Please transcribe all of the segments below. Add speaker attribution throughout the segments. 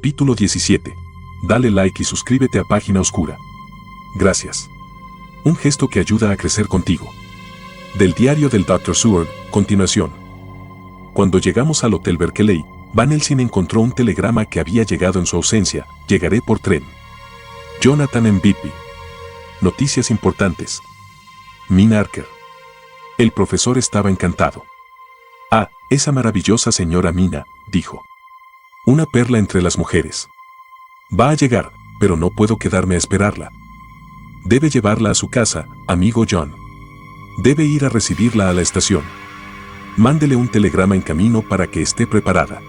Speaker 1: Capítulo 17. Dale like y suscríbete a Página Oscura. Gracias. Un gesto que ayuda a crecer contigo. Del diario del Dr. Seward, continuación. Cuando llegamos al Hotel Berkeley, Van Helsing encontró un telegrama que había llegado en su ausencia. Llegaré por tren. Jonathan M. Beatty. Noticias importantes. Mina Harker. El profesor estaba encantado. Ah, esa maravillosa señora Mina, dijo. Una perla entre las mujeres. Va a llegar, pero no puedo quedarme a esperarla. Debe llevarla a su casa, amigo John. Debe ir a recibirla a la estación. Mándele un telegrama en camino para que esté preparada.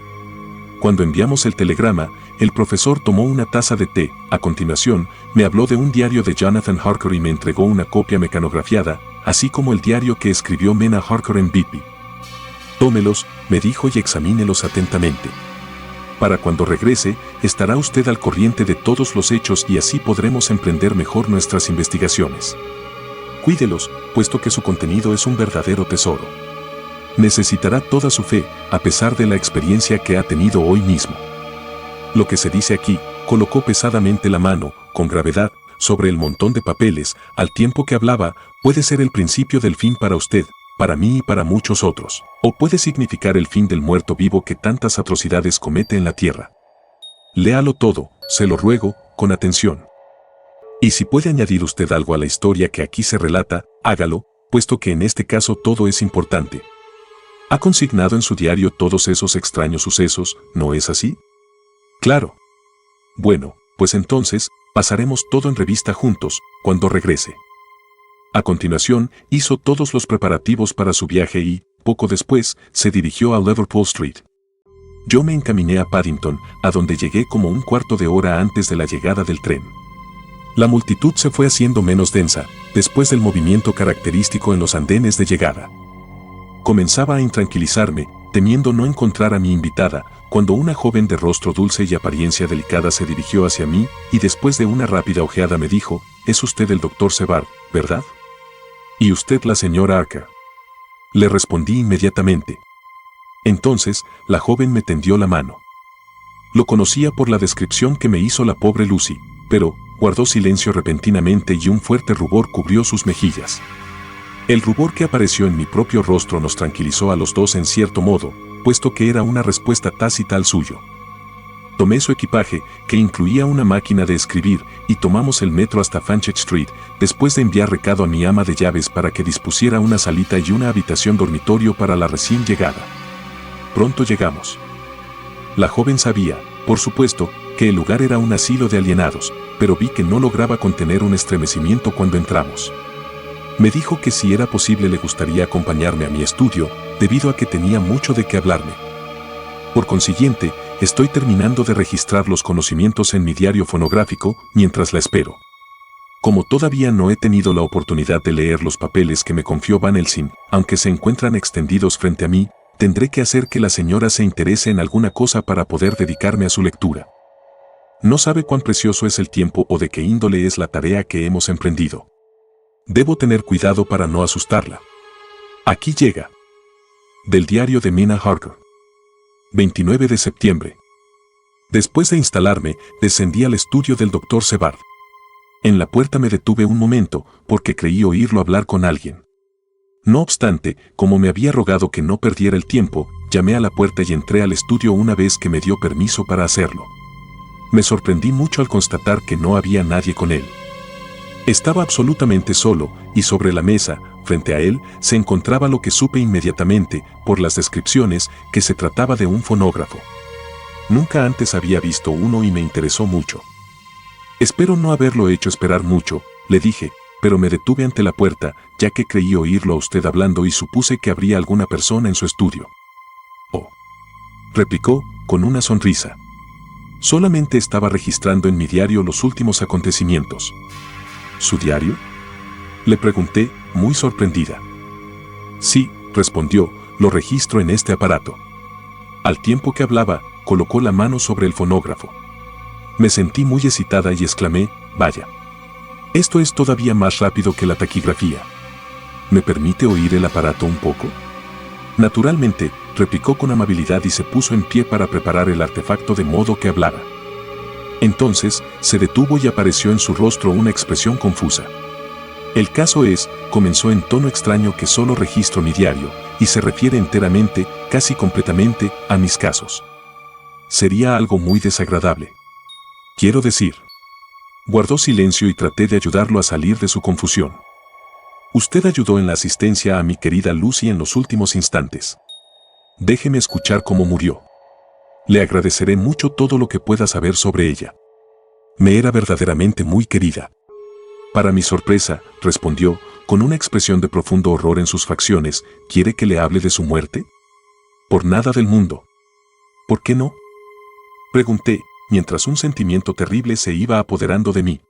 Speaker 1: Cuando enviamos el telegrama, el profesor tomó una taza de té. A continuación, me habló de un diario de Jonathan Harker y me entregó una copia mecanografiada, así como el diario que escribió Mina Harker en Beatty. Tómelos, me dijo, y examínelos atentamente. Para cuando regrese, estará usted al corriente de todos los hechos y así podremos emprender mejor nuestras investigaciones. Cuídelos, puesto que su contenido es un verdadero tesoro. Necesitará toda su fe, a pesar de la experiencia que ha tenido hoy mismo. Lo que se dice aquí, colocó pesadamente la mano, con gravedad, sobre el montón de papeles, al tiempo que hablaba, puede ser el principio del fin para usted, para mí y para muchos otros, o puede significar el fin del muerto vivo que tantas atrocidades comete en la tierra. Léalo todo, se lo ruego, con atención. Y si puede añadir usted algo a la historia que aquí se relata, hágalo, puesto que en este caso todo es importante. ¿Ha consignado en su diario todos esos extraños sucesos, no es así? Claro. Bueno, pues entonces, pasaremos todo en revista juntos, cuando regrese. A continuación, hizo todos los preparativos para su viaje y, poco después, se dirigió a Liverpool Street. Yo me encaminé a Paddington, a donde llegué como un cuarto de hora antes de la llegada del tren. La multitud se fue haciendo menos densa, después del movimiento característico en los andenes de llegada. Comenzaba a intranquilizarme, temiendo no encontrar a mi invitada, cuando una joven de rostro dulce y apariencia delicada se dirigió hacia mí, y después de una rápida ojeada me dijo, «Es usted el Dr. Seward, ¿verdad? ¿Y usted la señora Harker?» Le respondí inmediatamente. Entonces, la joven me tendió la mano. Lo conocía por la descripción que me hizo la pobre Lucy, pero guardó silencio repentinamente y un fuerte rubor cubrió sus mejillas. El rubor que apareció en mi propio rostro nos tranquilizó a los dos en cierto modo, puesto que era una respuesta tácita al suyo. Tomé su equipaje, que incluía una máquina de escribir, y tomamos el metro hasta Fanchette Street, después de enviar recado a mi ama de llaves para que dispusiera una salita y una habitación dormitorio para la recién llegada. Pronto llegamos. La joven sabía, por supuesto, que el lugar era un asilo de alienados, pero vi que no lograba contener un estremecimiento cuando entramos. Me dijo que si era posible le gustaría acompañarme a mi estudio, debido a que tenía mucho de qué hablarme. Por consiguiente, estoy terminando de registrar los conocimientos en mi diario fonográfico mientras la espero. Como todavía no he tenido la oportunidad de leer los papeles que me confió Van Helsing, aunque se encuentran extendidos frente a mí, tendré que hacer que la señora se interese en alguna cosa para poder dedicarme a su lectura. No sabe cuán precioso es el tiempo o de qué índole es la tarea que hemos emprendido. Debo tener cuidado para no asustarla. Aquí llega. Del diario de Mina Harker. 29 de septiembre. Después de instalarme, descendí al estudio del Dr. Seward. En la puerta me detuve un momento, porque creí oírlo hablar con alguien. No obstante, como me había rogado que no perdiera el tiempo, llamé a la puerta y entré al estudio una vez que me dio permiso para hacerlo. Me sorprendí mucho al constatar que no había nadie con él. Estaba absolutamente solo, y sobre la mesa, frente a él, se encontraba lo que supe inmediatamente, por las descripciones, que se trataba de un fonógrafo. Nunca antes había visto uno y me interesó mucho. Espero no haberlo hecho esperar mucho, le dije, pero me detuve ante la puerta, ya que creí oírlo a usted hablando y supuse que habría alguna persona en su estudio. Oh, replicó, con una sonrisa. Solamente estaba registrando en mi diario los últimos acontecimientos. ¿Su diario?, le pregunté, muy sorprendida. Sí, respondió, lo registro en este aparato. Al tiempo que hablaba, colocó la mano sobre el fonógrafo. Me sentí muy excitada y exclamé, vaya. Esto es todavía más rápido que la taquigrafía. ¿Me permite oír el aparato un poco? Naturalmente, replicó con amabilidad y se puso en pie para preparar el artefacto de modo que hablara. Entonces, se detuvo y apareció en su rostro una expresión confusa. El caso es, comenzó en tono extraño que solo registro mi diario, y se refiere enteramente, casi completamente, a mis casos. Sería algo muy desagradable. Quiero decir. Guardó silencio y traté de ayudarlo a salir de su confusión. Usted ayudó en la asistencia a mi querida Lucy en los últimos instantes. Déjeme escuchar cómo murió. Le agradeceré mucho todo lo que pueda saber sobre ella. Me era verdaderamente muy querida. Para mi sorpresa, respondió, con una expresión de profundo horror en sus facciones, ¿quiere que le hable de su muerte? Por nada del mundo. ¿Por qué no? Pregunté, mientras un sentimiento terrible se iba apoderando de mí.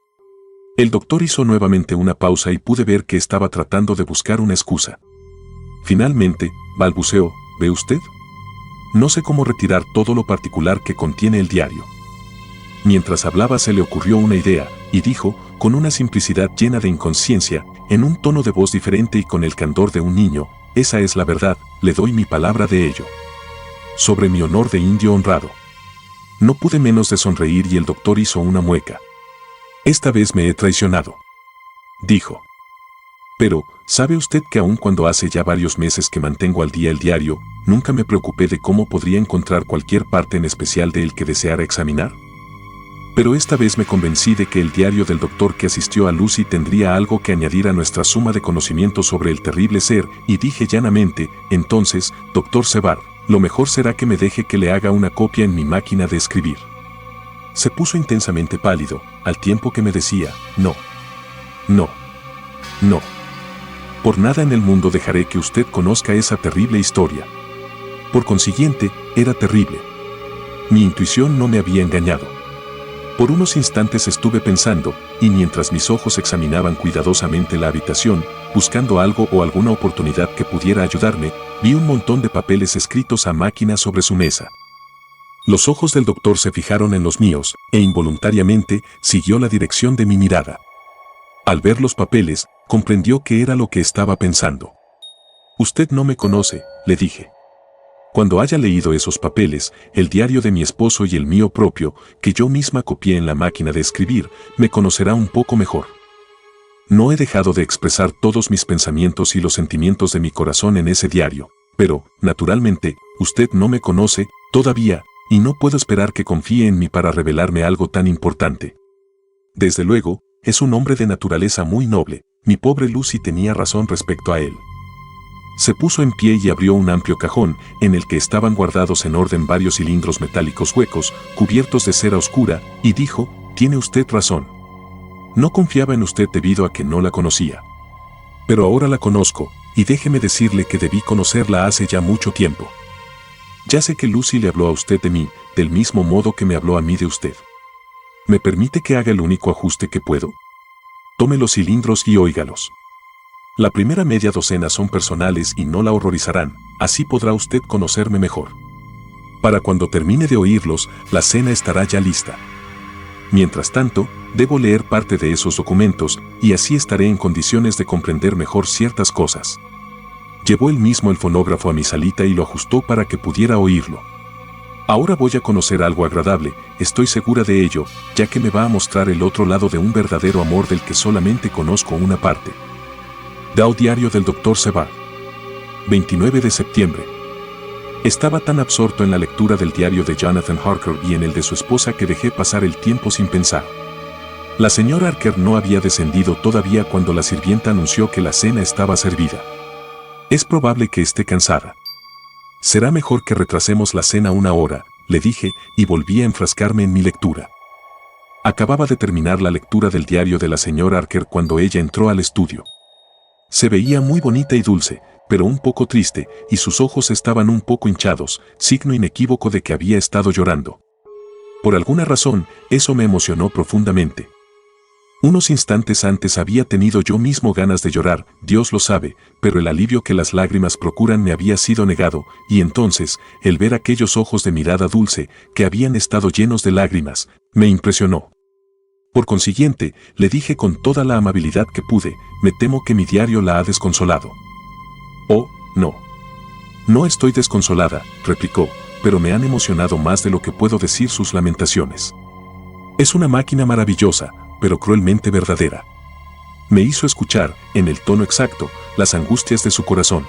Speaker 1: El doctor hizo nuevamente una pausa y pude ver que estaba tratando de buscar una excusa. Finalmente, balbuceó, ¿ve usted? No sé cómo retirar todo lo particular que contiene el diario. Mientras hablaba se le ocurrió una idea, y dijo, con una simplicidad llena de inconsciencia, en un tono de voz diferente y con el candor de un niño, esa es la verdad, le doy mi palabra de ello. Sobre mi honor de indio honrado. No pude menos de sonreír y el doctor hizo una mueca. Esta vez me he traicionado, dijo. Pero, ¿sabe usted que aun cuando hace ya varios meses que mantengo al día el diario, nunca me preocupé de cómo podría encontrar cualquier parte en especial de él que deseara examinar? Pero esta vez me convencí de que el diario del doctor que asistió a Lucy tendría algo que añadir a nuestra suma de conocimiento sobre el terrible ser, y dije llanamente, entonces, doctor Sevard, lo mejor será que me deje que le haga una copia en mi máquina de escribir. Se puso intensamente pálido, al tiempo que me decía, no, no, no. Por nada en el mundo dejaré que usted conozca esa terrible historia. Por consiguiente, era terrible. Mi intuición no me había engañado. Por unos instantes estuve pensando, y mientras mis ojos examinaban cuidadosamente la habitación, buscando algo o alguna oportunidad que pudiera ayudarme, vi un montón de papeles escritos a máquina sobre su mesa. Los ojos del doctor se fijaron en los míos, e involuntariamente siguió la dirección de mi mirada. Al ver los papeles, comprendió qué era lo que estaba pensando. Usted no me conoce, le dije. Cuando haya leído esos papeles, el diario de mi esposo y el mío propio, que yo misma copié en la máquina de escribir, me conocerá un poco mejor. No he dejado de expresar todos mis pensamientos y los sentimientos de mi corazón en ese diario, pero, naturalmente, usted no me conoce, todavía, y no puedo esperar que confíe en mí para revelarme algo tan importante. Desde luego, es un hombre de naturaleza muy noble, mi pobre Lucy tenía razón respecto a él. Se puso en pie y abrió un amplio cajón, en el que estaban guardados en orden varios cilindros metálicos huecos, cubiertos de cera oscura, y dijo, tiene usted razón. No confiaba en usted debido a que no la conocía. Pero ahora la conozco, y déjeme decirle que debí conocerla hace ya mucho tiempo. Ya sé que Lucy le habló a usted de mí, del mismo modo que me habló a mí de usted. ¿Me permite que haga el único ajuste que puedo? Tome los cilindros y óigalos. La primera media docena son personales y no la horrorizarán, así podrá usted conocerme mejor. Para cuando termine de oírlos, la cena estará ya lista. Mientras tanto, debo leer parte de esos documentos, y así estaré en condiciones de comprender mejor ciertas cosas. Llevó él mismo el fonógrafo a mi salita y lo ajustó para que pudiera oírlo. Ahora voy a conocer algo agradable, estoy segura de ello, ya que me va a mostrar el otro lado de un verdadero amor del que solamente conozco una parte. Dao diario del Dr. Sevard. 29 de septiembre. Estaba tan absorto en la lectura del diario de Jonathan Harker y en el de su esposa que dejé pasar el tiempo sin pensar. La señora Harker no había descendido todavía cuando la sirvienta anunció que la cena estaba servida. Es probable que esté cansada. Será mejor que retrasemos la cena una hora, le dije, y volví a enfrascarme en mi lectura. Acababa de terminar la lectura del diario de la señora Harker cuando ella entró al estudio. Se veía muy bonita y dulce, pero un poco triste, y sus ojos estaban un poco hinchados, signo inequívoco de que había estado llorando. Por alguna razón, eso me emocionó profundamente. Unos instantes antes había tenido yo mismo ganas de llorar, Dios lo sabe, pero el alivio que las lágrimas procuran me había sido negado, y entonces, el ver aquellos ojos de mirada dulce, que habían estado llenos de lágrimas, me impresionó. Por consiguiente, le dije con toda la amabilidad que pude, me temo que mi diario la ha desconsolado. Oh, no. No estoy desconsolada, replicó, pero me han emocionado más de lo que puedo decir sus lamentaciones. Es una máquina maravillosa, pero cruelmente verdadera. Me hizo escuchar, en el tono exacto, las angustias de su corazón.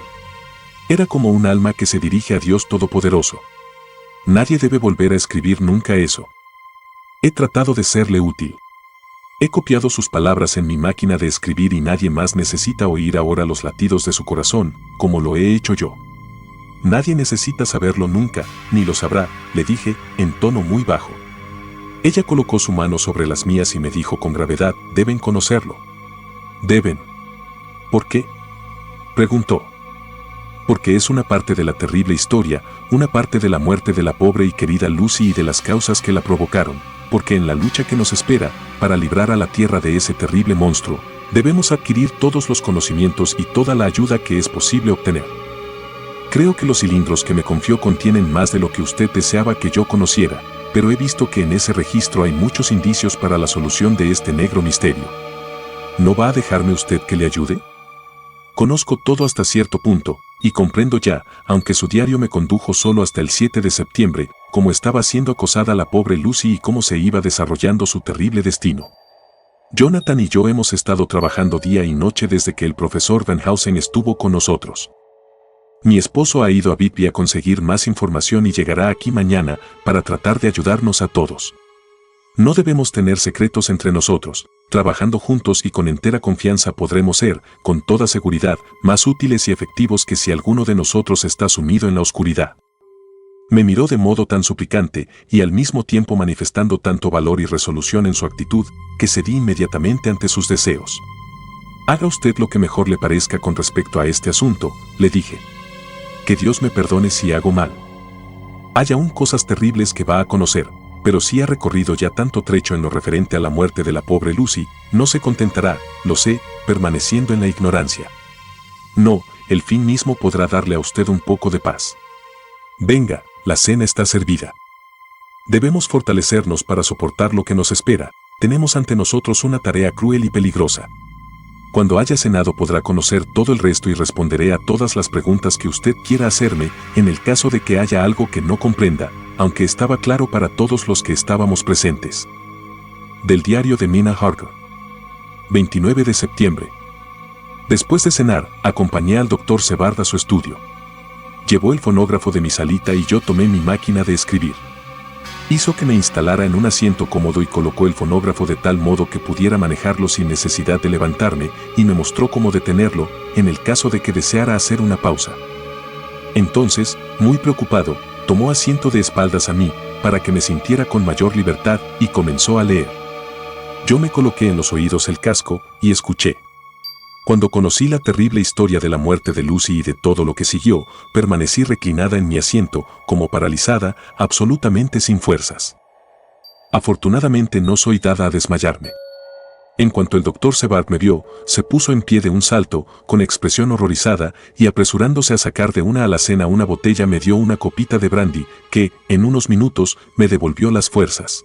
Speaker 1: Era como un alma que se dirige a Dios Todopoderoso. Nadie debe volver a escribir nunca eso. He tratado de serle útil. He copiado sus palabras en mi máquina de escribir y nadie más necesita oír ahora los latidos de su corazón, como lo he hecho yo. Nadie necesita saberlo nunca, ni lo sabrá, le dije, en tono muy bajo. Ella colocó su mano sobre las mías y me dijo con gravedad, deben conocerlo. Deben. ¿Por qué? Preguntó. Porque es una parte de la terrible historia, una parte de la muerte de la pobre y querida Lucy y de las causas que la provocaron, porque en la lucha que nos espera, para librar a la Tierra de ese terrible monstruo, debemos adquirir todos los conocimientos y toda la ayuda que es posible obtener. Creo que los cilindros que me confió contienen más de lo que usted deseaba que yo conociera, pero he visto que en ese registro hay muchos indicios para la solución de este negro misterio. ¿No va a dejarme usted que le ayude? Conozco todo hasta cierto punto, y comprendo ya, aunque su diario me condujo solo hasta el 7 de septiembre, cómo estaba siendo acosada la pobre Lucy y cómo se iba desarrollando su terrible destino. Jonathan y yo hemos estado trabajando día y noche desde que el profesor Van Housen estuvo con nosotros. Mi esposo ha ido a Whitby a conseguir más información y llegará aquí mañana para tratar de ayudarnos a todos. No debemos tener secretos entre nosotros. Trabajando juntos y con entera confianza podremos ser, con toda seguridad, más útiles y efectivos que si alguno de nosotros está sumido en la oscuridad. Me miró de modo tan suplicante y al mismo tiempo manifestando tanto valor y resolución en su actitud, que cedí inmediatamente ante sus deseos. Haga usted lo que mejor le parezca con respecto a este asunto, le dije. Que Dios me perdone si hago mal. Hay aún cosas terribles que va a conocer, pero si ha recorrido ya tanto trecho en lo referente a la muerte de la pobre Lucy, no se contentará, lo sé, permaneciendo en la ignorancia. No, el fin mismo podrá darle a usted un poco de paz. Venga, la cena está servida. Debemos fortalecernos para soportar lo que nos espera. Tenemos ante nosotros una tarea cruel y peligrosa. Cuando haya cenado podrá conocer todo el resto y responderé a todas las preguntas que usted quiera hacerme, en el caso de que haya algo que no comprenda, aunque estaba claro para todos los que estábamos presentes. Del diario de Mina Harker. 29 de septiembre. Después de cenar, acompañé al doctor Sebard a su estudio. Llevó el fonógrafo de mi salita y yo tomé mi máquina de escribir. Hizo que me instalara en un asiento cómodo y colocó el fonógrafo de tal modo que pudiera manejarlo sin necesidad de levantarme y me mostró cómo detenerlo en el caso de que deseara hacer una pausa. Entonces, muy preocupado, tomó asiento de espaldas a mí para que me sintiera con mayor libertad y comenzó a leer. Yo me coloqué en los oídos el casco y escuché. Cuando conocí la terrible historia de la muerte de Lucy y de todo lo que siguió, permanecí reclinada en mi asiento, como paralizada, absolutamente sin fuerzas. Afortunadamente no soy dada a desmayarme. En cuanto el doctor Sebard me vio, se puso en pie de un salto, con expresión horrorizada, y apresurándose a sacar de una alacena una botella me dio una copita de brandy, que, en unos minutos, me devolvió las fuerzas.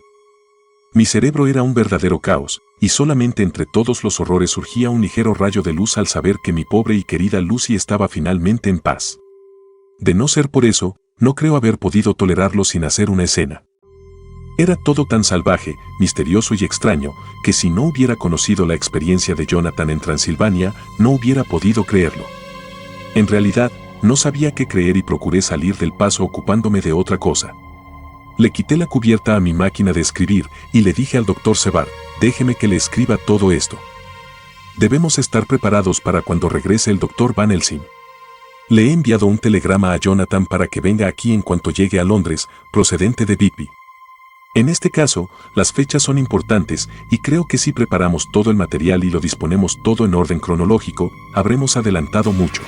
Speaker 1: Mi cerebro era un verdadero caos, y solamente entre todos los horrores surgía un ligero rayo de luz al saber que mi pobre y querida Lucy estaba finalmente en paz. De no ser por eso, no creo haber podido tolerarlo sin hacer una escena. Era todo tan salvaje, misterioso y extraño, que si no hubiera conocido la experiencia de Jonathan en Transilvania, no hubiera podido creerlo. En realidad, no sabía qué creer y procuré salir del paso ocupándome de otra cosa. Le quité la cubierta a mi máquina de escribir y le dije al doctor Sebard, déjeme que le escriba todo esto. Debemos estar preparados para cuando regrese el doctor Van Helsing. Le he enviado un telegrama a Jonathan para que venga aquí en cuanto llegue a Londres, procedente de Whitby. En este caso, las fechas son importantes y creo que si preparamos todo el material y lo disponemos todo en orden cronológico, habremos adelantado mucho.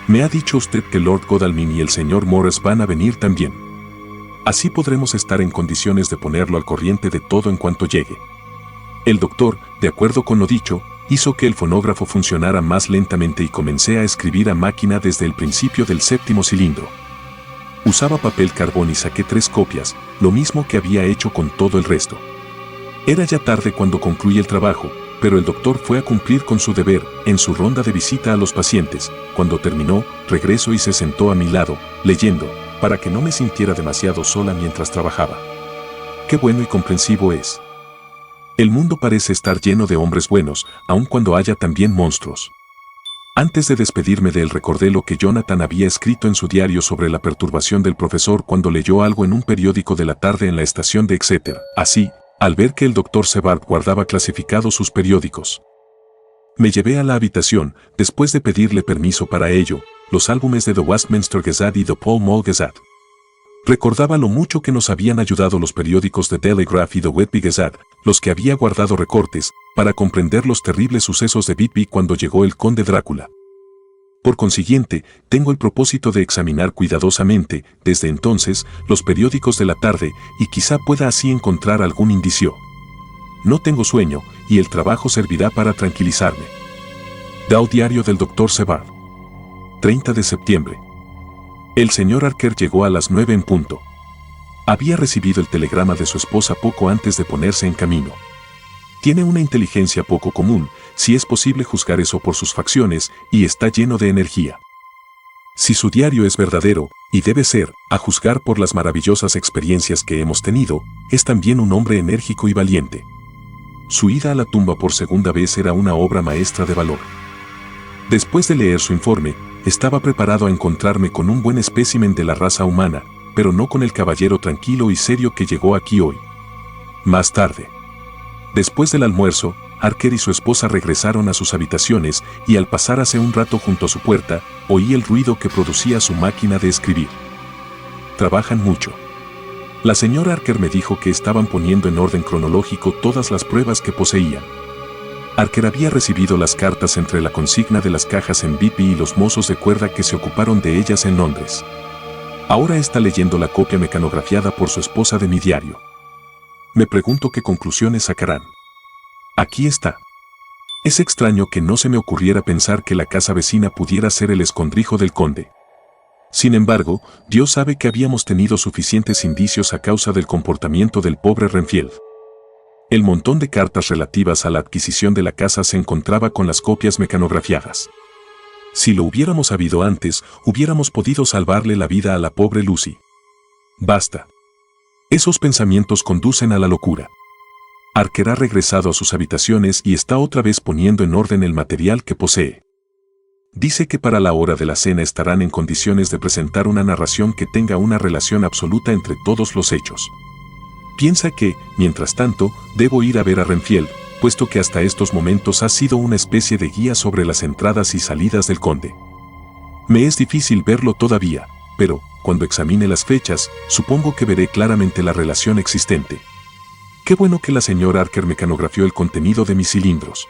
Speaker 1: Me ha dicho usted que Lord Godalming y el señor Morris van a venir también. Así podremos estar en condiciones de ponerlo al corriente de todo en cuanto llegue. El doctor, de acuerdo con lo dicho, hizo que el fonógrafo funcionara más lentamente y comencé a escribir a máquina desde el principio del 7º cilindro. Usaba papel carbón y saqué 3 copias, lo mismo que había hecho con todo el resto. Era ya tarde cuando concluí el trabajo, pero el doctor fue a cumplir con su deber en su ronda de visita a los pacientes. Cuando terminó, regresó y se sentó a mi lado, leyendo, para que no me sintiera demasiado sola mientras trabajaba. Qué bueno y comprensivo es. El mundo parece estar lleno de hombres buenos, aun cuando haya también monstruos. Antes de despedirme de él recordé lo que Jonathan había escrito en su diario sobre la perturbación del profesor cuando leyó algo en un periódico de la tarde en la estación de Exeter. Así, al ver que el Dr. Sebald guardaba clasificados sus periódicos, me llevé a la habitación, después de pedirle permiso para ello, los álbumes de The Westminster Gazette y The Pall Mall Gazette. Recordaba lo mucho que nos habían ayudado los periódicos The Telegraph y The Whitby Gazette, los que había guardado recortes, para comprender los terribles sucesos de Whitby cuando llegó el conde Drácula. Por consiguiente, tengo el propósito de examinar cuidadosamente, desde entonces, los periódicos de la tarde y quizá pueda así encontrar algún indicio. No tengo sueño, y el trabajo servirá para tranquilizarme. Dow Diario del Dr. Sebald. 30 de septiembre. El señor Archer llegó a las 9 en punto. Había recibido el telegrama de su esposa poco antes de ponerse en camino. Tiene una inteligencia poco común, si es posible juzgar eso por sus facciones, y está lleno de energía. Si su diario es verdadero, y debe ser, a juzgar por las maravillosas experiencias que hemos tenido, es también un hombre enérgico y valiente. Su ida a la tumba por segunda vez era una obra maestra de valor. Después de leer su informe, estaba preparado a encontrarme con un buen espécimen de la raza humana, pero no con el caballero tranquilo y serio que llegó aquí hoy. Más tarde, después del almuerzo, Archer y su esposa regresaron a sus habitaciones y al pasar hace un rato junto a su puerta, oí el ruido que producía su máquina de escribir. Trabajan mucho. La señora Archer me dijo que estaban poniendo en orden cronológico todas las pruebas que poseían. Archer había recibido las cartas entre la consigna de las cajas en Whitby y los mozos de cuerda que se ocuparon de ellas en Londres. Ahora está leyendo la copia mecanografiada por su esposa de mi diario. Me pregunto qué conclusiones sacarán. Aquí está. Es extraño que no se me ocurriera pensar que la casa vecina pudiera ser el escondrijo del conde. Sin embargo, Dios sabe que habíamos tenido suficientes indicios a causa del comportamiento del pobre Renfield. El montón de cartas relativas a la adquisición de la casa se encontraba con las copias mecanografiadas. Si lo hubiéramos sabido antes, hubiéramos podido salvarle la vida a la pobre Lucy. Basta. Esos pensamientos conducen a la locura. Archer ha regresado a sus habitaciones y está otra vez poniendo en orden el material que posee. Dice que para la hora de la cena estarán en condiciones de presentar una narración que tenga una relación absoluta entre todos los hechos. Piensa que, mientras tanto, debo ir a ver a Renfield, puesto que hasta estos momentos ha sido una especie de guía sobre las entradas y salidas del conde. Me es difícil verlo todavía, pero, cuando examine las fechas, supongo que veré claramente la relación existente. Qué bueno que la señora Archer mecanografió el contenido de mis cilindros.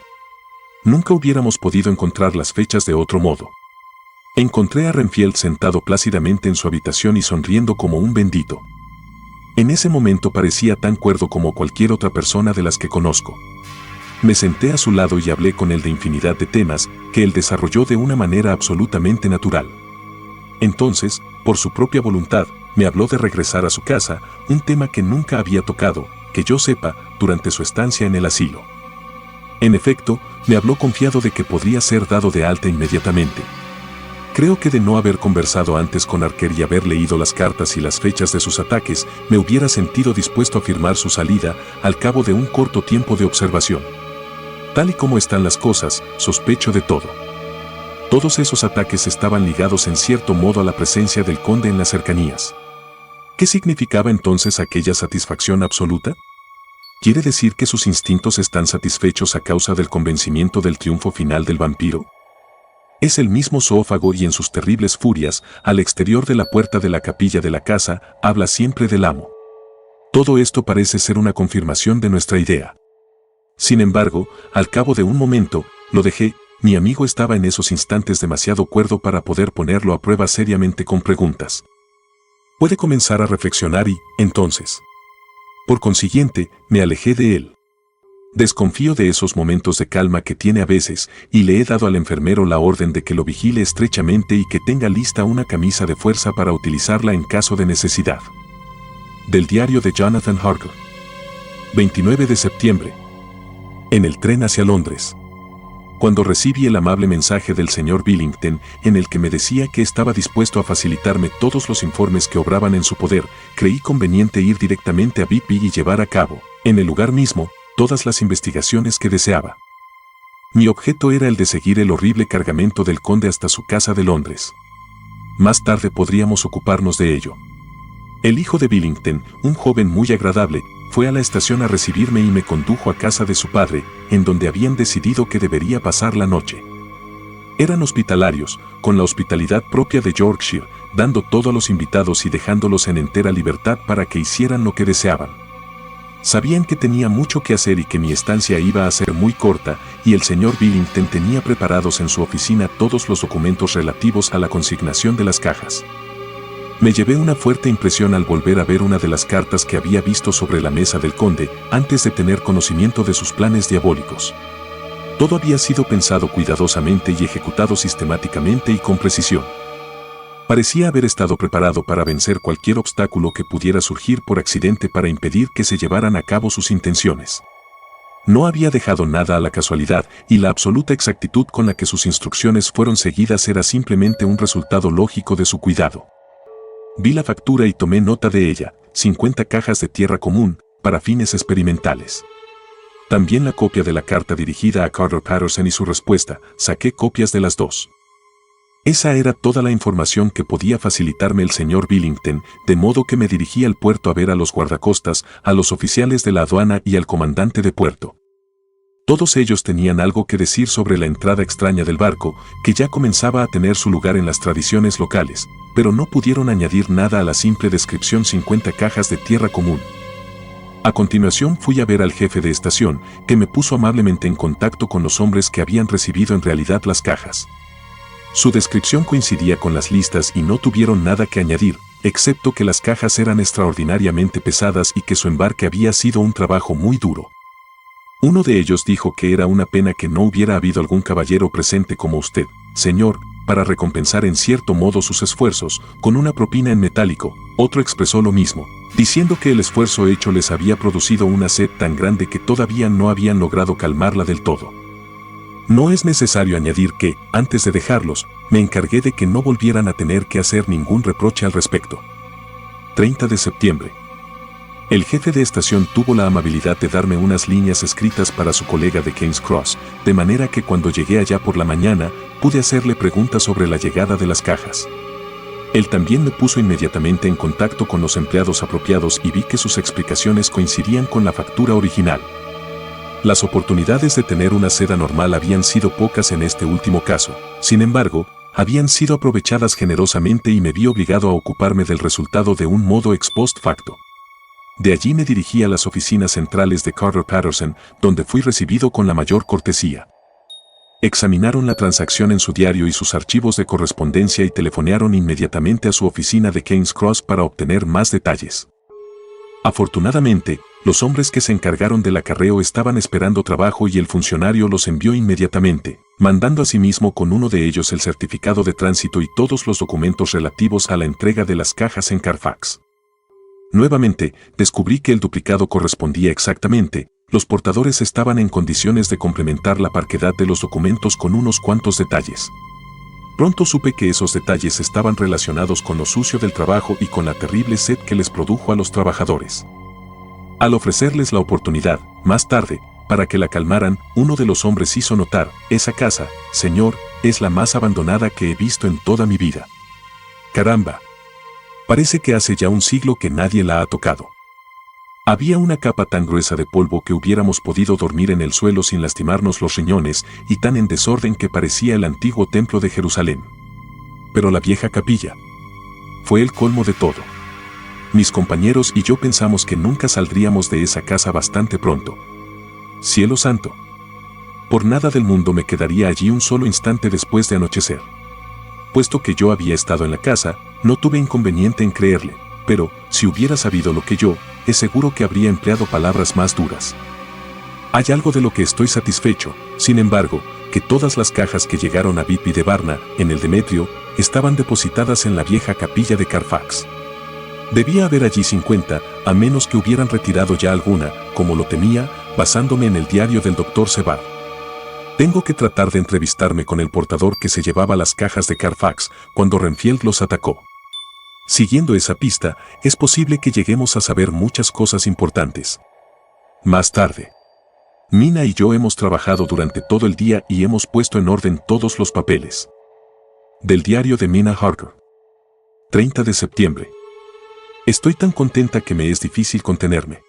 Speaker 1: Nunca hubiéramos podido encontrar las fechas de otro modo. Encontré a Renfield sentado plácidamente en su habitación y sonriendo como un bendito. En ese momento parecía tan cuerdo como cualquier otra persona de las que conozco. Me senté a su lado y hablé con él de infinidad de temas que él desarrolló de una manera absolutamente natural. Entonces, por su propia voluntad, me habló de regresar a su casa, un tema que nunca había tocado, que yo sepa, durante su estancia en el asilo. En efecto, me habló confiado de que podría ser dado de alta inmediatamente. Creo que de no haber conversado antes con Archer y haber leído las cartas y las fechas de sus ataques, me hubiera sentido dispuesto a firmar su salida al cabo de un corto tiempo de observación. Tal y como están las cosas, sospecho de todo. Todos esos ataques estaban ligados en cierto modo a la presencia del conde en las cercanías. ¿Qué significaba entonces aquella satisfacción absoluta? ¿Quiere decir que sus instintos están satisfechos a causa del convencimiento del triunfo final del vampiro? Es el mismo zoófago y en sus terribles furias, al exterior de la puerta de la capilla de la casa, habla siempre del amo. Todo esto parece ser una confirmación de nuestra idea. Sin embargo, al cabo de un momento, lo dejé. Mi amigo estaba en esos instantes demasiado cuerdo para poder ponerlo a prueba seriamente con preguntas. Puede comenzar a reflexionar y, entonces. Por consiguiente, me alejé de él. Desconfío de esos momentos de calma que tiene a veces y le he dado al enfermero la orden de que lo vigile estrechamente y que tenga lista una camisa de fuerza para utilizarla en caso de necesidad. Del diario de Jonathan Harker. 29 de septiembre. En el tren hacia Londres. Cuando recibí el amable mensaje del señor Billington, en el que me decía que estaba dispuesto a facilitarme todos los informes que obraban en su poder, creí conveniente ir directamente a Whitby y llevar a cabo, en el lugar mismo, todas las investigaciones que deseaba. Mi objeto era el de seguir el horrible cargamento del conde hasta su casa de Londres. Más tarde podríamos ocuparnos de ello. El hijo de Billington, un joven muy agradable, fue a la estación a recibirme y me condujo a casa de su padre, en donde habían decidido que debería pasar la noche. Eran hospitalarios, con la hospitalidad propia de Yorkshire, dando todo a los invitados y dejándolos en entera libertad para que hicieran lo que deseaban. Sabían que tenía mucho que hacer y que mi estancia iba a ser muy corta, y el señor Billington tenía preparados en su oficina todos los documentos relativos a la consignación de las cajas. Me llevé una fuerte impresión al volver a ver una de las cartas que había visto sobre la mesa del conde antes de tener conocimiento de sus planes diabólicos. Todo había sido pensado cuidadosamente y ejecutado sistemáticamente y con precisión. Parecía haber estado preparado para vencer cualquier obstáculo que pudiera surgir por accidente para impedir que se llevaran a cabo sus intenciones. No había dejado nada a la casualidad, y la absoluta exactitud con la que sus instrucciones fueron seguidas era simplemente un resultado lógico de su cuidado. Vi la factura y tomé nota de ella: 50 cajas de tierra común, para fines experimentales. También la copia de la carta dirigida a Carter Paterson y su respuesta. Saqué copias de las dos. Esa era toda la información que podía facilitarme el señor Billington, de modo que me dirigí al puerto a ver a los guardacostas, a los oficiales de la aduana y al comandante de puerto. Todos ellos tenían algo que decir sobre la entrada extraña del barco, que ya comenzaba a tener su lugar en las tradiciones locales, pero no pudieron añadir nada a la simple descripción: 50 cajas de tierra común. A continuación fui a ver al jefe de estación, que me puso amablemente en contacto con los hombres que habían recibido en realidad las cajas. Su descripción coincidía con las listas y no tuvieron nada que añadir, excepto que las cajas eran extraordinariamente pesadas y que su embarque había sido un trabajo muy duro. Uno de ellos dijo que era una pena que no hubiera habido algún caballero presente como usted, señor, para recompensar en cierto modo sus esfuerzos, con una propina en metálico. Otro expresó lo mismo, diciendo que el esfuerzo hecho les había producido una sed tan grande que todavía no habían logrado calmarla del todo. No es necesario añadir que, antes de dejarlos, me encargué de que no volvieran a tener que hacer ningún reproche al respecto. 30 de septiembre. El jefe de estación tuvo la amabilidad de darme unas líneas escritas para su colega de King's Cross, de manera que cuando llegué allá por la mañana, pude hacerle preguntas sobre la llegada de las cajas. Él también me puso inmediatamente en contacto con los empleados apropiados y vi que sus explicaciones coincidían con la factura original. Las oportunidades de tener una seda normal habían sido pocas en este último caso, sin embargo, habían sido aprovechadas generosamente y me vi obligado a ocuparme del resultado de un modo ex post facto. De allí me dirigí a las oficinas centrales de Carter Paterson, donde fui recibido con la mayor cortesía. Examinaron la transacción en su diario y sus archivos de correspondencia y telefonearon inmediatamente a su oficina de King's Cross para obtener más detalles. Afortunadamente, los hombres que se encargaron del acarreo estaban esperando trabajo y el funcionario los envió inmediatamente, mandando asimismo con uno de ellos el certificado de tránsito y todos los documentos relativos a la entrega de las cajas en Carfax. Nuevamente, descubrí que el duplicado correspondía exactamente. Los portadores estaban en condiciones de complementar la parquedad de los documentos con unos cuantos detalles. Pronto supe que esos detalles estaban relacionados con lo sucio del trabajo y con la terrible sed que les produjo a los trabajadores. Al ofrecerles la oportunidad, más tarde, para que la calmaran, uno de los hombres hizo notar: esa casa, señor, es la más abandonada que he visto en toda mi vida. Caramba. Parece que hace ya un siglo que nadie la ha tocado. Había una capa tan gruesa de polvo que hubiéramos podido dormir en el suelo sin lastimarnos los riñones, y tan en desorden que parecía el antiguo templo de Jerusalén. Pero la vieja capilla fue el colmo de todo. Mis compañeros y yo pensamos que nunca saldríamos de esa casa bastante pronto. Cielo santo. Por nada del mundo me quedaría allí un solo instante después de anochecer. Puesto que yo había estado en la casa, no tuve inconveniente en creerle, pero, si hubiera sabido lo que yo, es seguro que habría empleado palabras más duras. Hay algo de lo que estoy satisfecho, sin embargo, que todas las cajas que llegaron a Whitby de Varna, en el Demetrio, estaban depositadas en la vieja capilla de Carfax. Debía haber allí 50, a menos que hubieran retirado ya alguna, como lo temía, basándome en el diario del Dr. Sebald. Tengo que tratar de entrevistarme con el portador que se llevaba las cajas de Carfax cuando Renfield los atacó. Siguiendo esa pista, es posible que lleguemos a saber muchas cosas importantes. Más tarde, Mina y yo hemos trabajado durante todo el día y hemos puesto en orden todos los papeles. Del diario de Mina Harker. 30 de septiembre. Estoy tan contenta que me es difícil contenerme.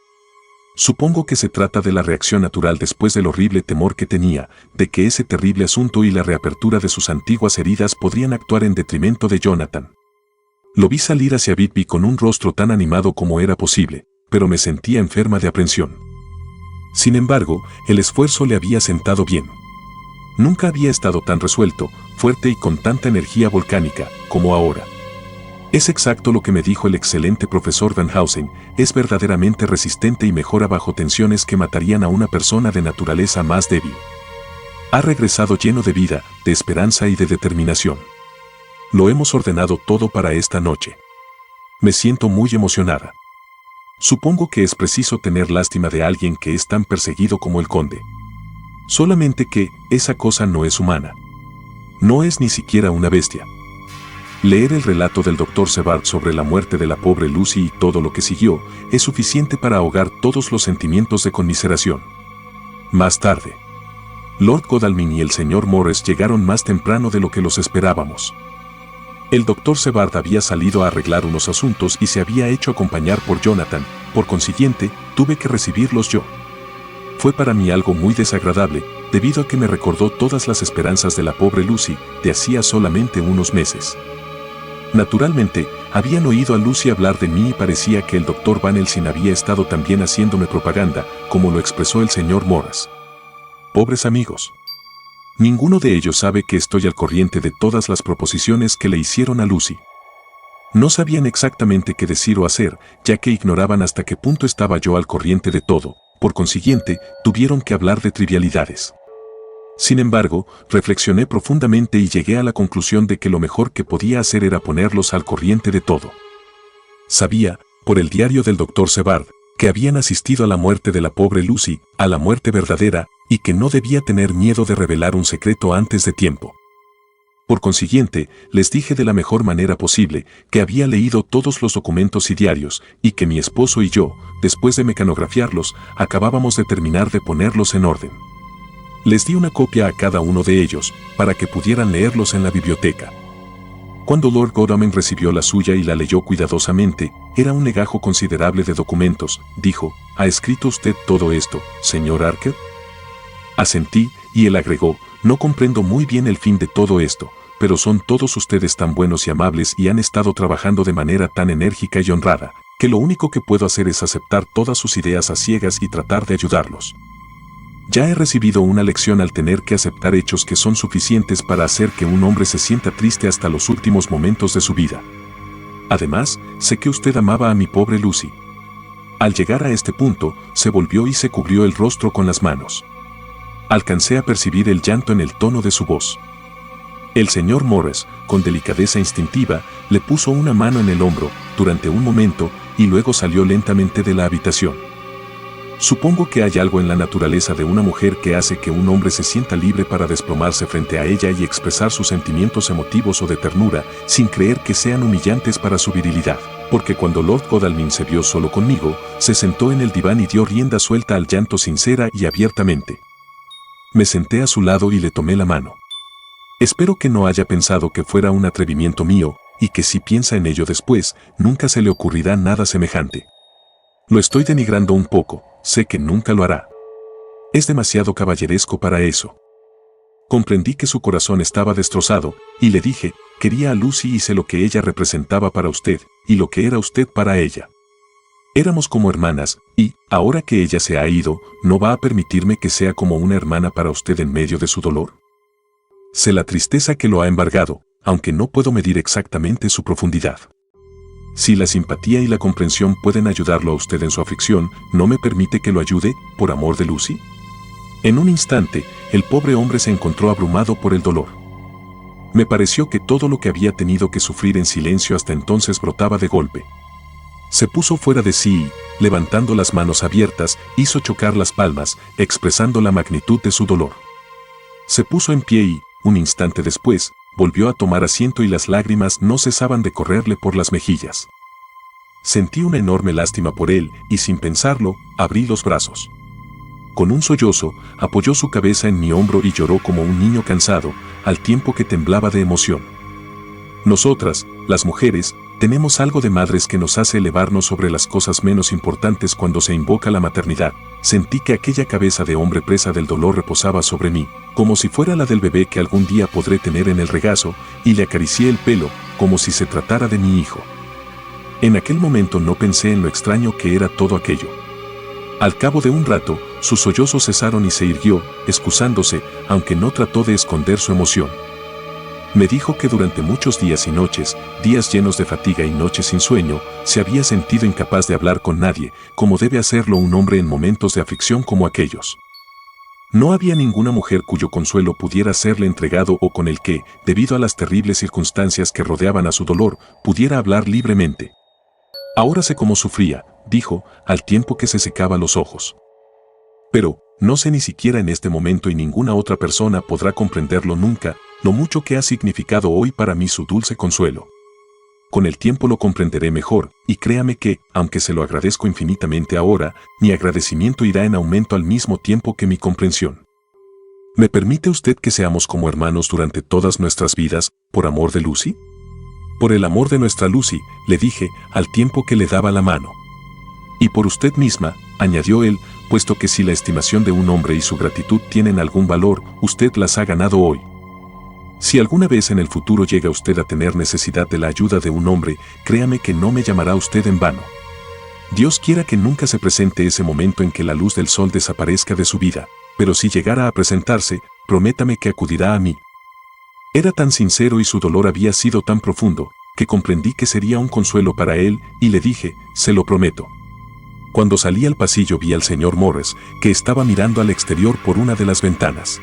Speaker 1: Supongo que se trata de la reacción natural después del horrible temor que tenía, de que ese terrible asunto y la reapertura de sus antiguas heridas podrían actuar en detrimento de Jonathan. Lo vi salir hacia Bigby con un rostro tan animado como era posible, pero me sentía enferma de aprensión. Sin embargo, el esfuerzo le había sentado bien. Nunca había estado tan resuelto, fuerte y con tanta energía volcánica como ahora. Es exacto lo que me dijo el excelente profesor Van Housen, es verdaderamente resistente y mejora bajo tensiones que matarían a una persona de naturaleza más débil. Ha regresado lleno de vida, de esperanza y de determinación. Lo hemos ordenado todo para esta noche. Me siento muy emocionada. Supongo que es preciso tener lástima de alguien que es tan perseguido como el conde. Solamente que, esa cosa no es humana. No es ni siquiera una bestia. Leer el relato del Dr. Sebald sobre la muerte de la pobre Lucy y todo lo que siguió, es suficiente para ahogar todos los sentimientos de conmiseración. Más tarde, Lord Godalming y el Sr. Morris llegaron más temprano de lo que los esperábamos. El Dr. Sebald había salido a arreglar unos asuntos y se había hecho acompañar por Jonathan, por consiguiente, tuve que recibirlos yo. Fue para mí algo muy desagradable, debido a que me recordó todas las esperanzas de la pobre Lucy, de hacía solamente unos meses. Naturalmente, habían oído a Lucy hablar de mí y parecía que el Dr. Van Helsing había estado también haciéndome propaganda, como lo expresó el Sr. Morris. Pobres amigos. Ninguno de ellos sabe que estoy al corriente de todas las proposiciones que le hicieron a Lucy. No sabían exactamente qué decir o hacer, ya que ignoraban hasta qué punto estaba yo al corriente de todo, por consiguiente, tuvieron que hablar de trivialidades. Sin embargo, reflexioné profundamente y llegué a la conclusión de que lo mejor que podía hacer era ponerlos al corriente de todo. Sabía, por el diario del Dr. Sebald, que habían asistido a la muerte de la pobre Lucy, a la muerte verdadera, y que no debía tener miedo de revelar un secreto antes de tiempo. Por consiguiente, les dije de la mejor manera posible que había leído todos los documentos y diarios, y que mi esposo y yo, después de mecanografiarlos, acabábamos de terminar de ponerlos en orden. Les di una copia a cada uno de ellos, para que pudieran leerlos en la biblioteca. Cuando Lord Godalming recibió la suya y la leyó cuidadosamente, era un legajo considerable de documentos, dijo, ¿ha escrito usted todo esto, señor Archer? Asentí, y él agregó, no comprendo muy bien el fin de todo esto, pero son todos ustedes tan buenos y amables y han estado trabajando de manera tan enérgica y honrada, que lo único que puedo hacer es aceptar todas sus ideas a ciegas y tratar de ayudarlos. Ya he recibido una lección al tener que aceptar hechos que son suficientes para hacer que un hombre se sienta triste hasta los últimos momentos de su vida. Además, sé que usted amaba a mi pobre Lucy. Al llegar a este punto, se volvió y se cubrió el rostro con las manos. Alcancé a percibir el llanto en el tono de su voz. El señor Morris, con delicadeza instintiva, le puso una mano en el hombro, durante un momento, y luego salió lentamente de la habitación. Supongo que hay algo en la naturaleza de una mujer que hace que un hombre se sienta libre para desplomarse frente a ella y expresar sus sentimientos emotivos o de ternura, sin creer que sean humillantes para su virilidad. Porque cuando Lord Godalming se vio solo conmigo, se sentó en el diván y dio rienda suelta al llanto sincera y abiertamente. Me senté a su lado y le tomé la mano. Espero que no haya pensado que fuera un atrevimiento mío, y que si piensa en ello después, nunca se le ocurrirá nada semejante. Lo estoy denigrando un poco, sé que nunca lo hará. Es demasiado caballeresco para eso. Comprendí que su corazón estaba destrozado, y le dije, quería a Lucy y sé lo que ella representaba para usted, y lo que era usted para ella. Éramos como hermanas, y, ahora que ella se ha ido, ¿no va a permitirme que sea como una hermana para usted en medio de su dolor? Sé la tristeza que lo ha embargado, aunque no puedo medir exactamente su profundidad. Si la simpatía y la comprensión pueden ayudarlo a usted en su aflicción, ¿no me permite que lo ayude, por amor de Lucy? En un instante, el pobre hombre se encontró abrumado por el dolor. Me pareció que todo lo que había tenido que sufrir en silencio hasta entonces brotaba de golpe. Se puso fuera de sí y, levantando las manos abiertas, hizo chocar las palmas, expresando la magnitud de su dolor. Se puso en pie y, un instante después, volvió a tomar asiento y las lágrimas no cesaban de correrle por las mejillas. Sentí una enorme lástima por él y sin pensarlo, abrí los brazos. Con un sollozo, apoyó su cabeza en mi hombro y lloró como un niño cansado, al tiempo que temblaba de emoción. Nosotras, las mujeres, tenemos algo de madres que nos hace elevarnos sobre las cosas menos importantes cuando se invoca la maternidad. Sentí que aquella cabeza de hombre presa del dolor reposaba sobre mí, como si fuera la del bebé que algún día podré tener en el regazo, y le acaricié el pelo, como si se tratara de mi hijo. En aquel momento no pensé en lo extraño que era todo aquello. Al cabo de un rato, sus sollozos cesaron y se irguió, excusándose, aunque no trató de esconder su emoción. Me dijo que durante muchos días y noches, días llenos de fatiga y noches sin sueño, se había sentido incapaz de hablar con nadie, como debe hacerlo un hombre en momentos de aflicción como aquellos. No había ninguna mujer cuyo consuelo pudiera serle entregado o con el que, debido a las terribles circunstancias que rodeaban a su dolor, pudiera hablar libremente. Ahora sé cómo sufría, dijo, al tiempo que se secaba los ojos. Pero, no sé ni siquiera en este momento y ninguna otra persona podrá comprenderlo nunca, lo mucho que ha significado hoy para mí su dulce consuelo. Con el tiempo lo comprenderé mejor, y créame que, aunque se lo agradezco infinitamente ahora, mi agradecimiento irá en aumento al mismo tiempo que mi comprensión. ¿Me permite usted que seamos como hermanos durante todas nuestras vidas, por amor de Lucy? Por el amor de nuestra Lucy, le dije, al tiempo que le daba la mano. Y por usted misma, añadió él, puesto que si la estimación de un hombre y su gratitud tienen algún valor, usted las ha ganado hoy. Si alguna vez en el futuro llega usted a tener necesidad de la ayuda de un hombre, créame que no me llamará usted en vano. Dios quiera que nunca se presente ese momento en que la luz del sol desaparezca de su vida, pero si llegara a presentarse, prométame que acudirá a mí. Era tan sincero y su dolor había sido tan profundo, que comprendí que sería un consuelo para él, y le dije, se lo prometo. Cuando salí al pasillo vi al señor Morris, que estaba mirando al exterior por una de las ventanas.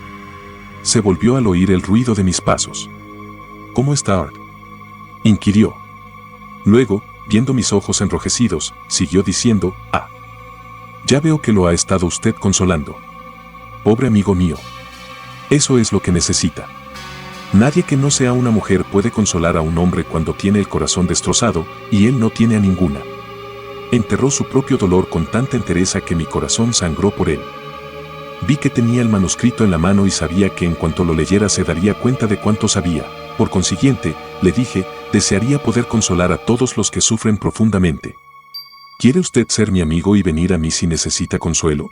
Speaker 1: Se volvió al oír el ruido de mis pasos. ¿Cómo está Art?, inquirió. Luego, viendo mis ojos enrojecidos, siguió diciendo, ya veo que lo ha estado usted consolando. Pobre amigo mío. Eso es lo que necesita. Nadie que no sea una mujer puede consolar a un hombre cuando tiene el corazón destrozado, y él no tiene a ninguna. Enterró su propio dolor con tanta entereza que mi corazón sangró por él. Vi que tenía el manuscrito en la mano y sabía que en cuanto lo leyera se daría cuenta de cuánto sabía. Por consiguiente, le dije, desearía poder consolar a todos los que sufren profundamente. ¿Quiere usted ser mi amigo y venir a mí si necesita consuelo?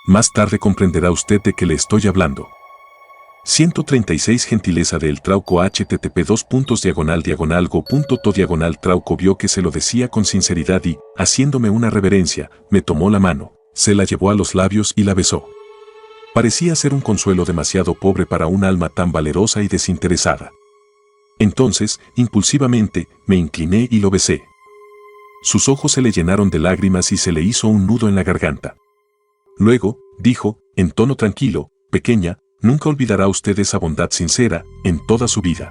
Speaker 1: Más tarde comprenderá usted de qué le estoy hablando. 136 Gentileza del Trauco http://go.to/ Trauco vio que se lo decía con sinceridad y, haciéndome una reverencia, me tomó la mano, se la llevó a los labios y la besó. Parecía ser un consuelo demasiado pobre para un alma tan valerosa y desinteresada. Entonces, impulsivamente, me incliné y lo besé. Sus ojos se le llenaron de lágrimas y se le hizo un nudo en la garganta. Luego, dijo, en tono tranquilo, pequeña, nunca olvidará usted esa bondad sincera, en toda su vida.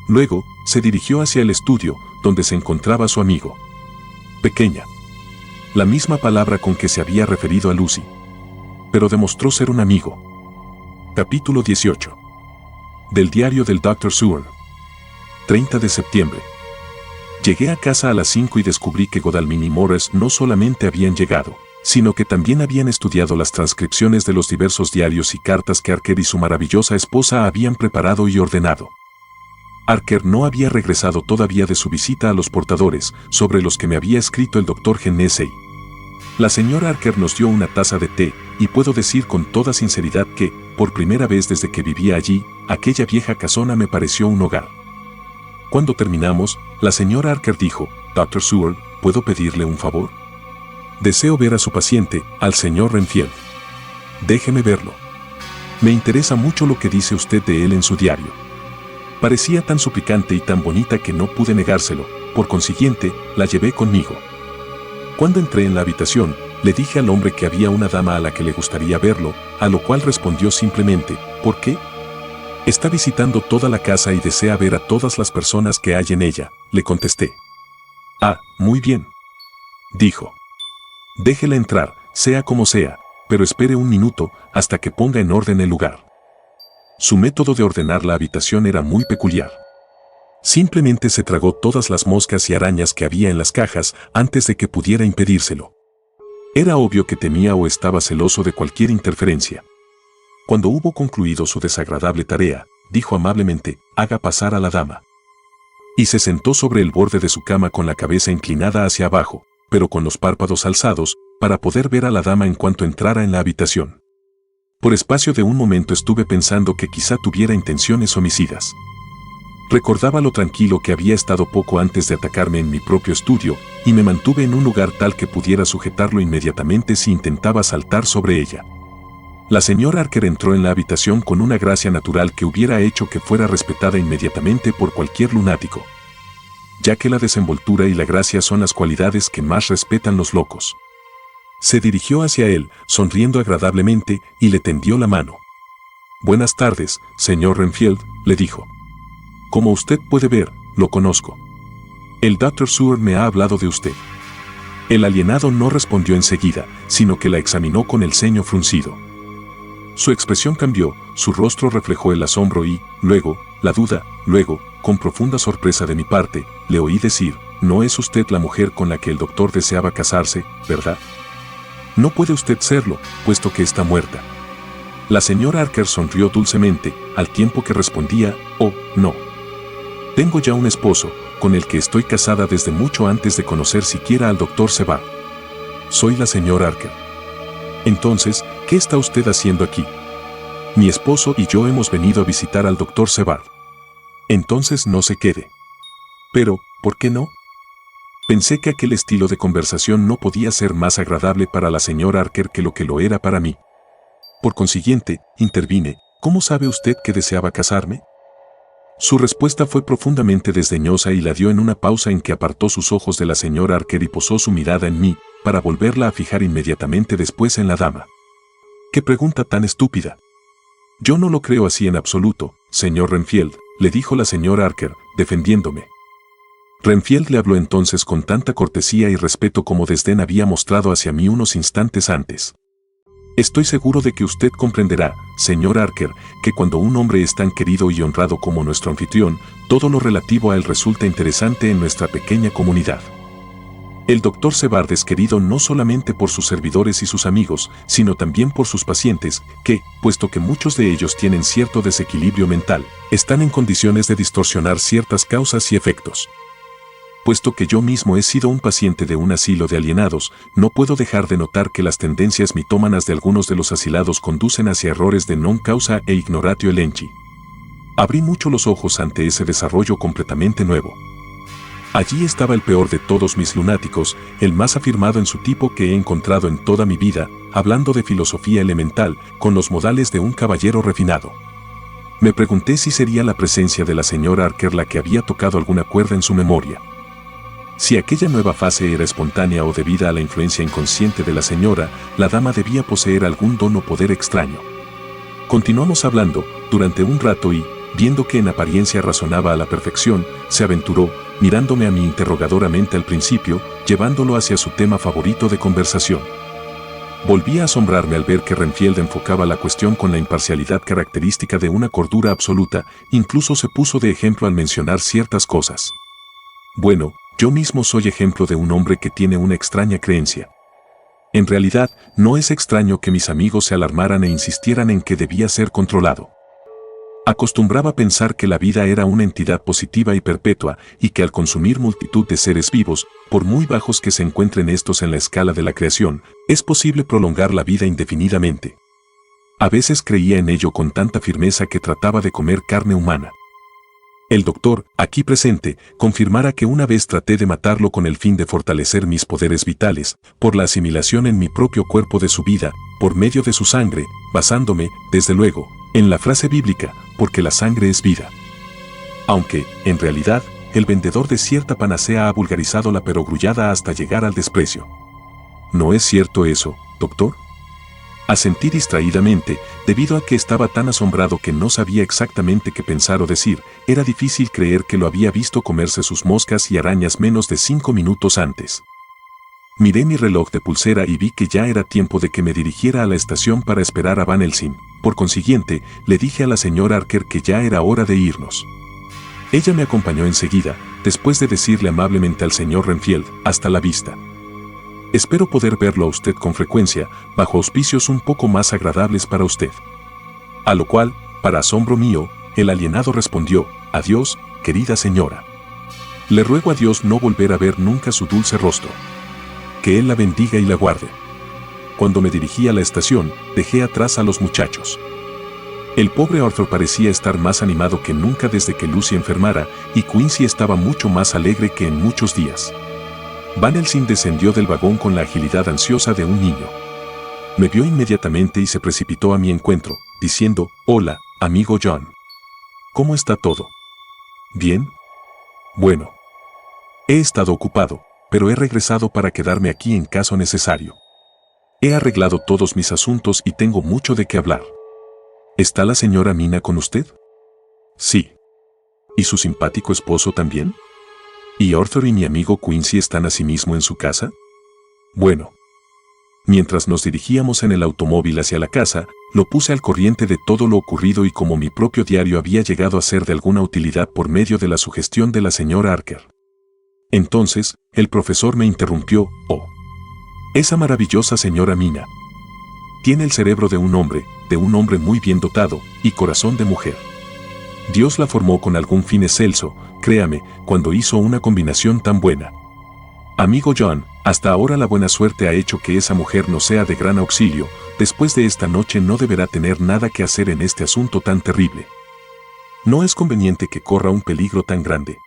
Speaker 1: Luego, se dirigió hacia el estudio, donde se encontraba su amigo. Pequeña. La misma palabra con que se había referido a Lucy. Pero demostró ser un amigo. Capítulo 18. Del diario del Dr. Seward. 30 de septiembre. Llegué a casa a las 5 y descubrí que Godalming y Morris no solamente habían llegado, sino que también habían estudiado las transcripciones de los diversos diarios y cartas que Archer y su maravillosa esposa habían preparado y ordenado. Archer no había regresado todavía de su visita a los portadores, sobre los que me había escrito el Dr. Hennessy. La señora Archer nos dio una taza de té, y puedo decir con toda sinceridad que, por primera vez desde que vivía allí, aquella vieja casona me pareció un hogar. Cuando terminamos, la señora Archer dijo, Dr. Seward, ¿puedo pedirle un favor? Deseo ver a su paciente, al señor Renfield. Déjeme verlo. Me interesa mucho lo que dice usted de él en su diario. Parecía tan suplicante y tan bonita que no pude negárselo, por consiguiente, la llevé conmigo. Cuando entré en la habitación, le dije al hombre que había una dama a la que le gustaría verlo, a lo cual respondió simplemente, ¿por qué? Está visitando toda la casa y desea ver a todas las personas que hay en ella, le contesté. Muy bien, dijo. Déjela entrar, sea como sea, pero espere un minuto, hasta que ponga en orden el lugar. Su método de ordenar la habitación era muy peculiar. Simplemente se tragó todas las moscas y arañas que había en las cajas antes de que pudiera impedírselo. Era obvio que temía o estaba celoso de cualquier interferencia. Cuando hubo concluido su desagradable tarea, dijo amablemente, «Haga pasar a la dama». Y se sentó sobre el borde de su cama con la cabeza inclinada hacia abajo, pero con los párpados alzados, para poder ver a la dama en cuanto entrara en la habitación. Por espacio de un momento estuve pensando que quizá tuviera intenciones homicidas. Recordaba lo tranquilo que había estado poco antes de atacarme en mi propio estudio, y me mantuve en un lugar tal que pudiera sujetarlo inmediatamente si intentaba saltar sobre ella. La señora Archer entró en la habitación con una gracia natural que hubiera hecho que fuera respetada inmediatamente por cualquier lunático, ya que la desenvoltura y la gracia son las cualidades que más respetan los locos. Se dirigió hacia él, sonriendo agradablemente, y le tendió la mano. «Buenas tardes, señor Renfield», le dijo. «Como usted puede ver, lo conozco. El Dr. Seward me ha hablado de usted». El alienado no respondió enseguida, sino que la examinó con el ceño fruncido. Su expresión cambió, su rostro reflejó el asombro y, luego, la duda, luego, con profunda sorpresa de mi parte, le oí decir, «No es usted la mujer con la que el doctor deseaba casarse, ¿verdad? No puede usted serlo, puesto que está muerta». La señora Archer sonrió dulcemente, al tiempo que respondía, «Oh, no. Tengo ya un esposo, con el que estoy casada desde mucho antes de conocer siquiera al doctor Sebald. Soy la señora Archer». «Entonces, ¿qué está usted haciendo aquí?» «Mi esposo y yo hemos venido a visitar al doctor Sebald». «Entonces no se quede». «Pero, ¿por qué no?» Pensé que aquel estilo de conversación no podía ser más agradable para la señora Archer que lo era para mí. Por consiguiente, intervine, «¿Cómo sabe usted que deseaba casarme?» Su respuesta fue profundamente desdeñosa y la dio en una pausa en que apartó sus ojos de la señora Archer y posó su mirada en mí, para volverla a fijar inmediatamente después en la dama. «¿Qué pregunta tan estúpida?» «Yo no lo creo así en absoluto, señor Renfield», le dijo la señora Archer, defendiéndome. Renfield le habló entonces con tanta cortesía y respeto como desdén había mostrado hacia mí unos instantes antes. «Estoy seguro de que usted comprenderá, señor Archer, que cuando un hombre es tan querido y honrado como nuestro anfitrión, todo lo relativo a él resulta interesante en nuestra pequeña comunidad. El doctor Sebald es querido no solamente por sus servidores y sus amigos, sino también por sus pacientes, que, puesto que muchos de ellos tienen cierto desequilibrio mental, están en condiciones de distorsionar ciertas causas y efectos. Puesto que yo mismo he sido un paciente de un asilo de alienados, no puedo dejar de notar que las tendencias mitómanas de algunos de los asilados conducen hacia errores de non causa e ignoratio elenchi. Abrí mucho los ojos ante ese desarrollo completamente nuevo. Allí estaba el peor de todos mis lunáticos, el más afirmado en su tipo que he encontrado en toda mi vida, hablando de filosofía elemental, con los modales de un caballero refinado. Me pregunté si sería la presencia de la señora Archer la que había tocado alguna cuerda en su memoria. Si aquella nueva fase era espontánea o debida a la influencia inconsciente de la señora, la dama debía poseer algún don o poder extraño. Continuamos hablando, durante un rato y, viendo que en apariencia razonaba a la perfección, se aventuró, mirándome a mí interrogadoramente al principio, llevándolo hacia su tema favorito de conversación. Volví a asombrarme al ver que Renfield enfocaba la cuestión con la imparcialidad característica de una cordura absoluta, incluso se puso de ejemplo al mencionar ciertas cosas. Bueno, yo mismo soy ejemplo de un hombre que tiene una extraña creencia. En realidad, no es extraño que mis amigos se alarmaran e insistieran en que debía ser controlado. Acostumbraba pensar que la vida era una entidad positiva y perpetua, y que al consumir multitud de seres vivos, por muy bajos que se encuentren estos en la escala de la creación, es posible prolongar la vida indefinidamente. A veces creía en ello con tanta firmeza que trataba de comer carne humana. El doctor, aquí presente, confirmara que una vez traté de matarlo con el fin de fortalecer mis poderes vitales, por la asimilación en mi propio cuerpo de su vida, por medio de su sangre, basándome, desde luego, en la frase bíblica, porque la sangre es vida. Aunque, en realidad, el vendedor de cierta panacea ha vulgarizado la perogrullada hasta llegar al desprecio. ¿No es cierto eso, doctor? Asentí distraídamente, debido a que estaba tan asombrado que no sabía exactamente qué pensar o decir, era difícil creer que lo había visto comerse sus moscas y arañas menos de 5 minutos antes. Miré mi reloj de pulsera y vi que ya era tiempo de que me dirigiera a la estación para esperar a Van Helsing, Por consiguiente, le dije a la señora Archer que ya era hora de irnos. Ella me acompañó enseguida, después de decirle amablemente al señor Renfield, hasta la vista. Espero poder verlo a usted con frecuencia, bajo auspicios un poco más agradables para usted. A lo cual, para asombro mío, el alienado respondió, adiós, querida señora. Le ruego a Dios no volver a ver nunca su dulce rostro. Que Él la bendiga y la guarde. Cuando me dirigí a la estación, dejé atrás a los muchachos. El pobre Arthur parecía estar más animado que nunca desde que Lucy enfermara, y Quincy estaba mucho más alegre que en muchos días. Van Helsing descendió del vagón con la agilidad ansiosa de un niño. Me vio inmediatamente y se precipitó a mi encuentro, diciendo, hola, amigo John. ¿Cómo está todo? ¿Bien? Bueno. He estado ocupado, pero he regresado para quedarme aquí en caso necesario. He arreglado todos mis asuntos y tengo mucho de qué hablar. ¿Está la señora Mina con usted? Sí. ¿Y su simpático esposo también? ¿Y Arthur y mi amigo Quincy están asimismo en su casa? Bueno. Mientras nos dirigíamos en el automóvil hacia la casa, lo puse al corriente de todo lo ocurrido y como mi propio diario había llegado a ser de alguna utilidad por medio de la sugestión de la señora Archer. Entonces, el profesor me interrumpió, esa maravillosa señora Mina. Tiene el cerebro de un hombre muy bien dotado, y corazón de mujer. Dios la formó con algún fin excelso, créame, cuando hizo una combinación tan buena. Amigo John, hasta ahora la buena suerte ha hecho que esa mujer nos sea de gran auxilio, después de esta noche no deberá tener nada que hacer en este asunto tan terrible. No es conveniente que corra un peligro tan grande.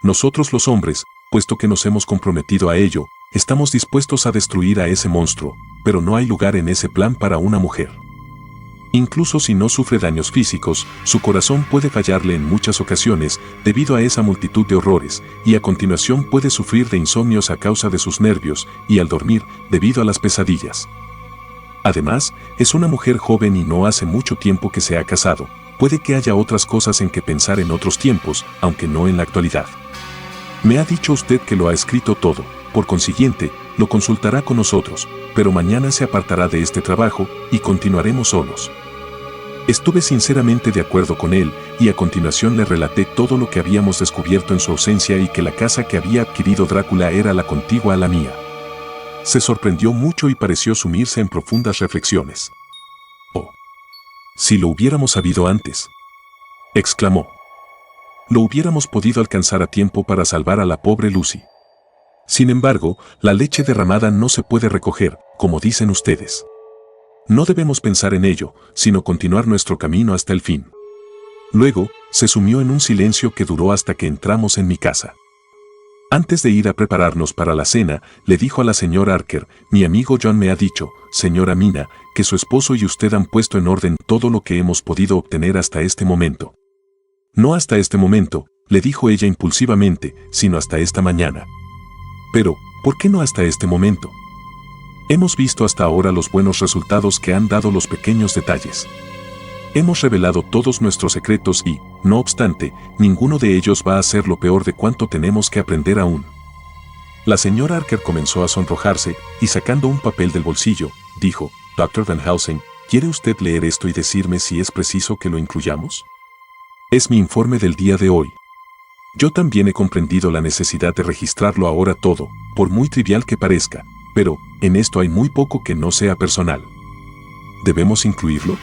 Speaker 1: Nosotros los hombres, puesto que nos hemos comprometido a ello, estamos dispuestos a destruir a ese monstruo, pero no hay lugar en ese plan para una mujer. Incluso si no sufre daños físicos, su corazón puede fallarle en muchas ocasiones debido a esa multitud de horrores, y a continuación puede sufrir de insomnios a causa de sus nervios, y al dormir, debido a las pesadillas. Además, es una mujer joven y no hace mucho tiempo que se ha casado. Puede que haya otras cosas en que pensar en otros tiempos, aunque no en la actualidad. Me ha dicho usted que lo ha escrito todo, por consiguiente, lo consultará con nosotros, pero mañana se apartará de este trabajo y continuaremos solos. Estuve sinceramente de acuerdo con él y a continuación le relaté todo lo que habíamos descubierto en su ausencia y que la casa que había adquirido Drácula era la contigua a la mía. Se sorprendió mucho y pareció sumirse en profundas reflexiones. Si lo hubiéramos sabido antes, exclamó. Lo hubiéramos podido alcanzar a tiempo para salvar a la pobre Lucy. Sin embargo, la leche derramada no se puede recoger, como dicen ustedes. No debemos pensar en ello, sino continuar nuestro camino hasta el fin. Luego, se sumió en un silencio que duró hasta que entramos en mi casa. Antes de ir a prepararnos para la cena, le dijo a la señora Archer, mi amigo John me ha dicho, señora Mina, que su esposo y usted han puesto en orden todo lo que hemos podido obtener hasta este momento. No hasta este momento, le dijo ella impulsivamente, sino hasta esta mañana. Pero, ¿por qué no hasta este momento? Hemos visto hasta ahora los buenos resultados que han dado los pequeños detalles. Hemos revelado todos nuestros secretos y, no obstante, ninguno de ellos va a ser lo peor de cuanto tenemos que aprender aún. La señora Archer comenzó a sonrojarse y sacando un papel del bolsillo, dijo, Dr. Van Helsing, ¿quiere usted leer esto y decirme si es preciso que lo incluyamos? Es mi informe del día de hoy. Yo también he comprendido la necesidad de registrarlo ahora todo, por muy trivial que parezca, pero en esto hay muy poco que no sea personal. ¿Debemos incluirlo?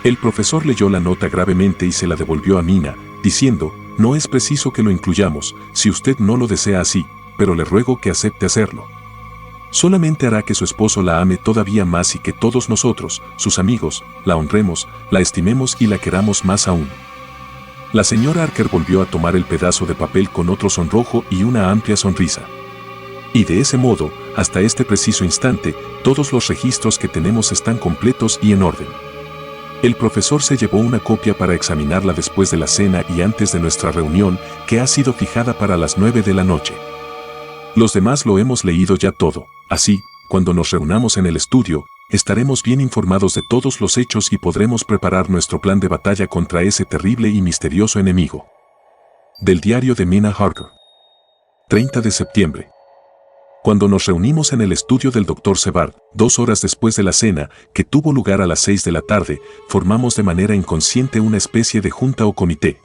Speaker 1: El profesor leyó la nota gravemente y se la devolvió a Mina, diciendo, no es preciso que lo incluyamos, si usted no lo desea así, pero le ruego que acepte hacerlo. Solamente hará que su esposo la ame todavía más y que todos nosotros, sus amigos, la honremos, la estimemos y la queramos más aún. La señora Archer volvió a tomar el pedazo de papel con otro sonrojo y una amplia sonrisa. Y de ese modo, hasta este preciso instante, todos los registros que tenemos están completos y en orden. El profesor se llevó una copia para examinarla después de la cena y antes de nuestra reunión, que ha sido fijada para las 9 de la noche. Los demás lo hemos leído ya todo, así, cuando nos reunamos en el estudio, estaremos bien informados de todos los hechos y podremos preparar nuestro plan de batalla contra ese terrible y misterioso enemigo. Del diario de Mina Harker. 30 de septiembre. Cuando nos reunimos en el estudio del Dr. Sebard, 2 horas después de la cena, que tuvo lugar a las 6 de la tarde, formamos de manera inconsciente una especie de junta o comité.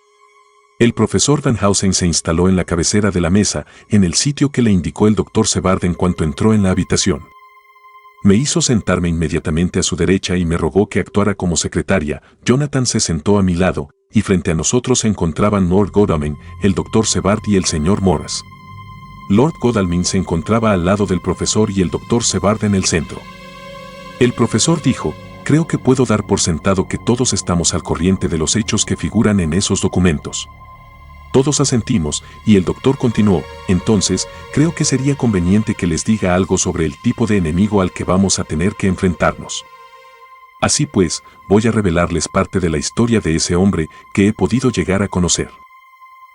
Speaker 1: El profesor Van Housen se instaló en la cabecera de la mesa, en el sitio que le indicó el Dr. Sebard en cuanto entró en la habitación. Me hizo sentarme inmediatamente a su derecha y me rogó que actuara como secretaria. Jonathan se sentó a mi lado, y frente a nosotros se encontraban Lord Godalming, el Dr. Sebard y el señor Morris. Lord Godalming se encontraba al lado del profesor y el Dr. Sebard en el centro. El profesor dijo: creo que puedo dar por sentado que todos estamos al corriente de los hechos que figuran en esos documentos. Todos asentimos, y el doctor continuó: entonces, creo que sería conveniente que les diga algo sobre el tipo de enemigo al que vamos a tener que enfrentarnos. Así pues, voy a revelarles parte de la historia de ese hombre que he podido llegar a conocer.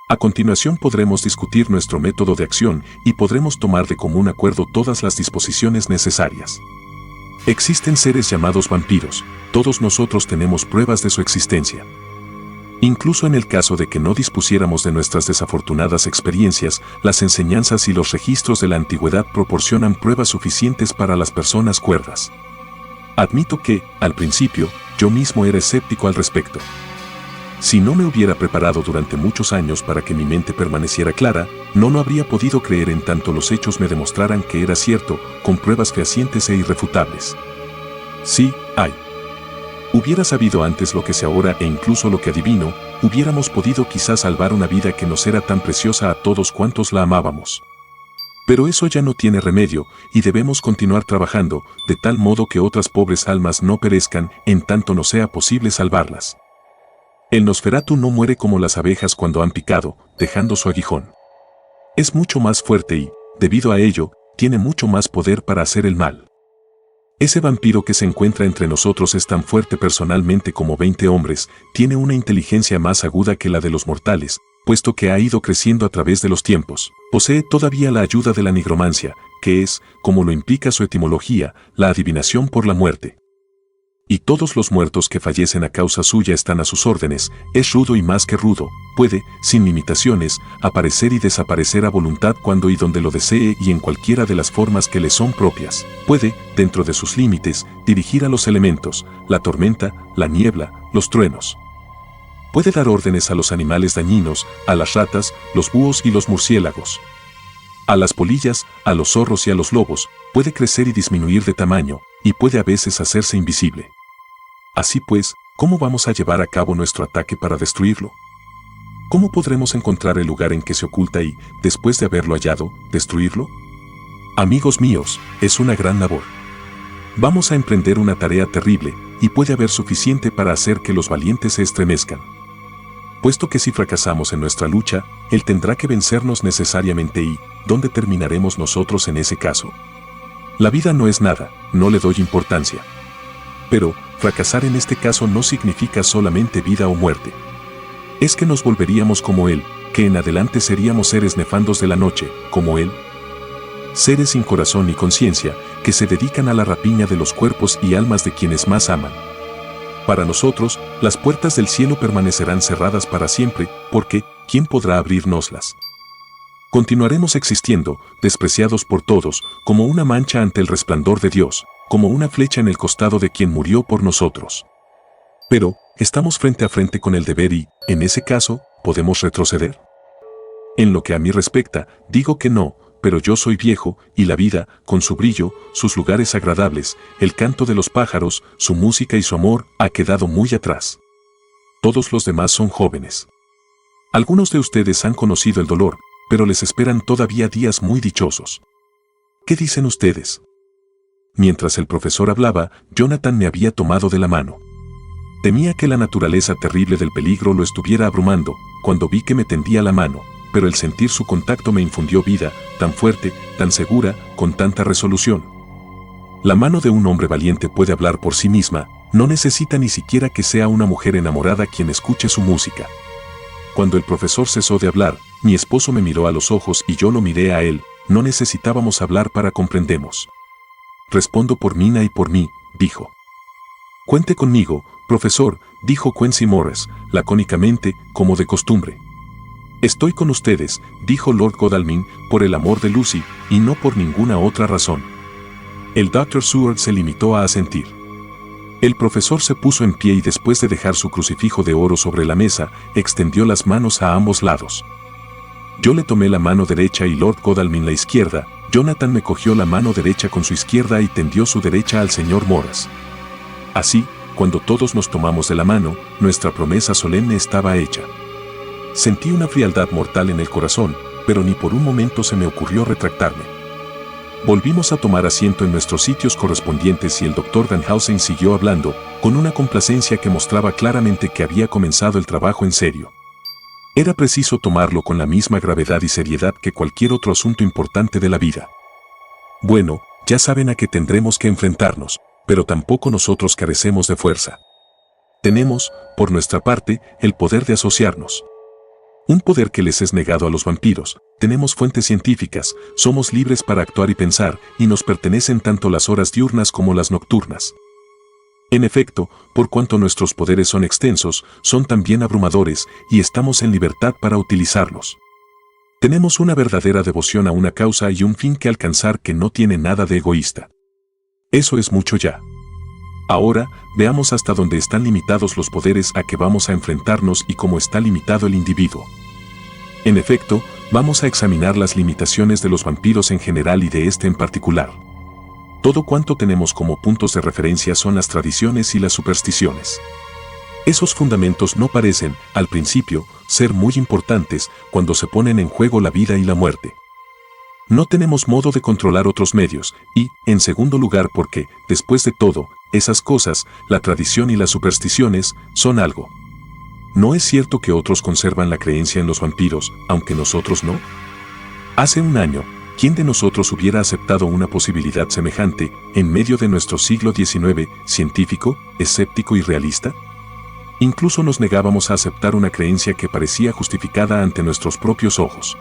Speaker 1: A continuación podremos discutir nuestro método de acción y podremos tomar de común acuerdo todas las disposiciones necesarias. Existen seres llamados vampiros, todos nosotros tenemos pruebas de su existencia. Incluso en el caso de que no dispusiéramos de nuestras desafortunadas experiencias, las enseñanzas y los registros de la antigüedad proporcionan pruebas suficientes para las personas cuerdas. Admito que, al principio, yo mismo era escéptico al respecto. Si no me hubiera preparado durante muchos años para que mi mente permaneciera clara, no habría podido creer en tanto los hechos me demostraran que era cierto, con pruebas fehacientes e irrefutables. Sí, hay. Hubiera sabido antes lo que sé ahora e incluso lo que adivino, hubiéramos podido quizás salvar una vida que nos era tan preciosa a todos cuantos la amábamos. Pero eso ya no tiene remedio, y debemos continuar trabajando, de tal modo que otras pobres almas no perezcan, en tanto no sea posible salvarlas. El Nosferatu no muere como las abejas cuando han picado, dejando su aguijón. Es mucho más fuerte y, debido a ello, tiene mucho más poder para hacer el mal. Ese vampiro que se encuentra entre nosotros es tan fuerte personalmente como 20 hombres, tiene una inteligencia más aguda que la de los mortales, puesto que ha ido creciendo a través de los tiempos. Posee todavía la ayuda de la nigromancia, que es, como lo implica su etimología, la adivinación por la muerte. Y todos los muertos que fallecen a causa suya están a sus órdenes. Es rudo y más que rudo, puede, sin limitaciones, aparecer y desaparecer a voluntad cuando y donde lo desee y en cualquiera de las formas que le son propias. Puede, dentro de sus límites, dirigir a los elementos, la tormenta, la niebla, los truenos. Puede dar órdenes a los animales dañinos, a las ratas, los búhos y los murciélagos. A las polillas, a los zorros y a los lobos, puede crecer y disminuir de tamaño, y puede a veces hacerse invisible. Así pues, ¿cómo vamos a llevar a cabo nuestro ataque para destruirlo? ¿Cómo podremos encontrar el lugar en que se oculta y, después de haberlo hallado, destruirlo? Amigos míos, es una gran labor. Vamos a emprender una tarea terrible, y puede haber suficiente para hacer que los valientes se estremezcan. Puesto que si fracasamos en nuestra lucha, él tendrá que vencernos necesariamente y, ¿dónde terminaremos nosotros en ese caso? La vida no es nada, no le doy importancia. Pero, fracasar en este caso no significa solamente vida o muerte. Es que nos volveríamos como él, que en adelante seríamos seres nefandos de la noche, como él. Seres sin corazón ni conciencia, que se dedican a la rapiña de los cuerpos y almas de quienes más aman. Para nosotros, las puertas del cielo permanecerán cerradas para siempre, porque, ¿quién podrá abrirnoslas? Continuaremos existiendo, despreciados por todos, como una mancha ante el resplandor de Dios, como una flecha en el costado de quien murió por nosotros. Pero, estamos frente a frente con el deber y, en ese caso, ¿podemos retroceder? En lo que a mí respecta, digo que no, pero yo soy viejo, y la vida, con su brillo, sus lugares agradables, el canto de los pájaros, su música y su amor, ha quedado muy atrás. Todos los demás son jóvenes. Algunos de ustedes han conocido el dolor, pero les esperan todavía días muy dichosos. ¿Qué dicen ustedes? Mientras el profesor hablaba, Jonathan me había tomado de la mano. Temía que la naturaleza terrible del peligro lo estuviera abrumando, cuando vi que me tendía la mano, pero el sentir su contacto me infundió vida, tan fuerte, tan segura, con tanta resolución. La mano de un hombre valiente puede hablar por sí misma, no necesita ni siquiera que sea una mujer enamorada quien escuche su música. Cuando el profesor cesó de hablar, mi esposo me miró a los ojos y yo lo miré a él. No necesitábamos hablar para comprendemos. Respondo por Mina y por mí, dijo. Cuente conmigo, profesor, dijo Quincy Morris, lacónicamente, como de costumbre. Estoy con ustedes, dijo Lord Godalming, por el amor de Lucy, y no por ninguna otra razón. El Dr. Seward se limitó a asentir. El profesor se puso en pie y después de dejar su crucifijo de oro sobre la mesa, extendió las manos a ambos lados. Yo le tomé la mano derecha y Lord Godalming la izquierda. Jonathan me cogió la mano derecha con su izquierda y tendió su derecha al señor Moras. Así, cuando todos nos tomamos de la mano, nuestra promesa solemne estaba hecha. Sentí una frialdad mortal en el corazón, pero ni por un momento se me ocurrió retractarme. Volvimos a tomar asiento en nuestros sitios correspondientes y el Dr. Van Helsing siguió hablando, con una complacencia que mostraba claramente que había comenzado el trabajo en serio. Era preciso tomarlo con la misma gravedad y seriedad que cualquier otro asunto importante de la vida. Bueno, ya saben a qué tendremos que enfrentarnos, pero tampoco nosotros carecemos de fuerza. Tenemos, por nuestra parte, el poder de asociarnos. Un poder que les es negado a los vampiros. Tenemos fuentes científicas, somos libres para actuar y pensar, y nos pertenecen tanto las horas diurnas como las nocturnas. En efecto, por cuanto nuestros poderes son extensos, son también abrumadores, y estamos en libertad para utilizarlos. Tenemos una verdadera devoción a una causa y un fin que alcanzar que no tiene nada de egoísta. Eso es mucho ya. Ahora, veamos hasta dónde están limitados los poderes a que vamos a enfrentarnos y cómo está limitado el individuo. En efecto, vamos a examinar las limitaciones de los vampiros en general y de este en particular. Todo cuanto tenemos como puntos de referencia son las tradiciones y las supersticiones. Esos fundamentos no parecen, al principio, ser muy importantes cuando se ponen en juego la vida y la muerte. No tenemos modo de controlar otros medios y, en segundo lugar, porque, después de todo, esas cosas, la tradición y las supersticiones, son algo. ¿No es cierto que otros conservan la creencia en los vampiros, aunque nosotros no? Hace un año, ¿quién de nosotros hubiera aceptado una posibilidad semejante en medio de nuestro siglo XIX, científico, escéptico y realista? Incluso nos negábamos a aceptar una creencia que parecía justificada ante nuestros propios ojos.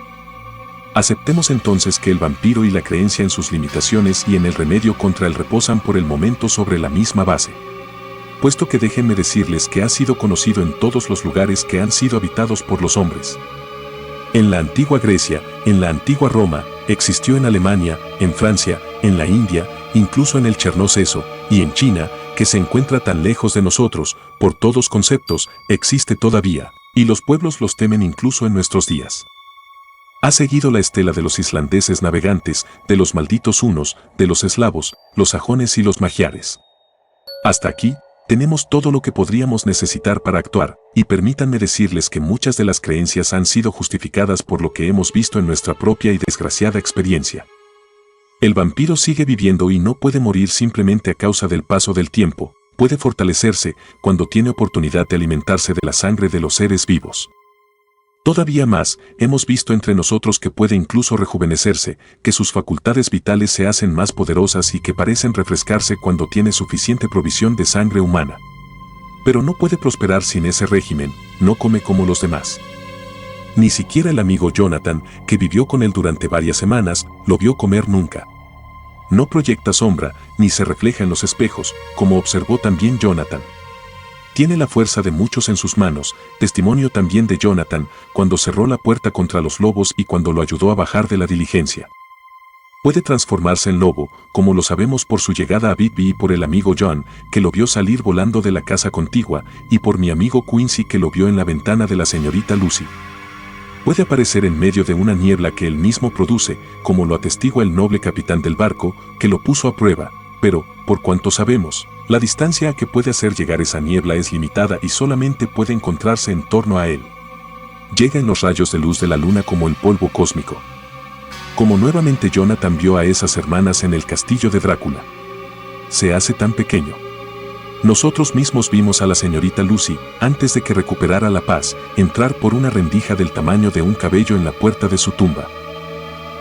Speaker 1: Aceptemos entonces que el vampiro y la creencia en sus limitaciones y en el remedio contra él reposan por el momento sobre la misma base. Puesto que déjenme decirles que ha sido conocido en todos los lugares que han sido habitados por los hombres. En la antigua Grecia, en la antigua Roma, existió en Alemania, en Francia, en la India, incluso en el Chernóceso, y en China, que se encuentra tan lejos de nosotros, por todos conceptos, existe todavía, y los pueblos los temen incluso en nuestros días. Ha seguido la estela de los islandeses navegantes, de los malditos hunos, de los eslavos, los sajones y los magiares. Hasta aquí, tenemos todo lo que podríamos necesitar para actuar, y permítanme decirles que muchas de las creencias han sido justificadas por lo que hemos visto en nuestra propia y desgraciada experiencia. El vampiro sigue viviendo y no puede morir simplemente a causa del paso del tiempo, puede fortalecerse cuando tiene oportunidad de alimentarse de la sangre de los seres vivos. Todavía más, hemos visto entre nosotros que puede incluso rejuvenecerse, que sus facultades vitales se hacen más poderosas y que parecen refrescarse cuando tiene suficiente provisión de sangre humana. Pero no puede prosperar sin ese régimen, no come como los demás. Ni siquiera el amigo Jonathan, que vivió con él durante varias semanas, lo vio comer nunca. No proyecta sombra, ni se refleja en los espejos, como observó también Jonathan. Tiene la fuerza de muchos en sus manos, testimonio también de Jonathan, cuando cerró la puerta contra los lobos y cuando lo ayudó a bajar de la diligencia. Puede transformarse en lobo, como lo sabemos por su llegada a Bigby y por el amigo John, que lo vio salir volando de la casa contigua, y por mi amigo Quincy que lo vio en la ventana de la señorita Lucy. Puede aparecer en medio de una niebla que él mismo produce, como lo atestigua el noble capitán del barco, que lo puso a prueba, pero, por cuanto sabemos, la distancia a que puede hacer llegar esa niebla es limitada y solamente puede encontrarse en torno a él. Llega en los rayos de luz de la luna como el polvo cósmico. Como nuevamente Jonathan vio a esas hermanas en el castillo de Drácula. Se hace tan pequeño. Nosotros mismos vimos a la señorita Lucy, antes de que recuperara la paz, entrar por una rendija del tamaño de un cabello en la puerta de su tumba.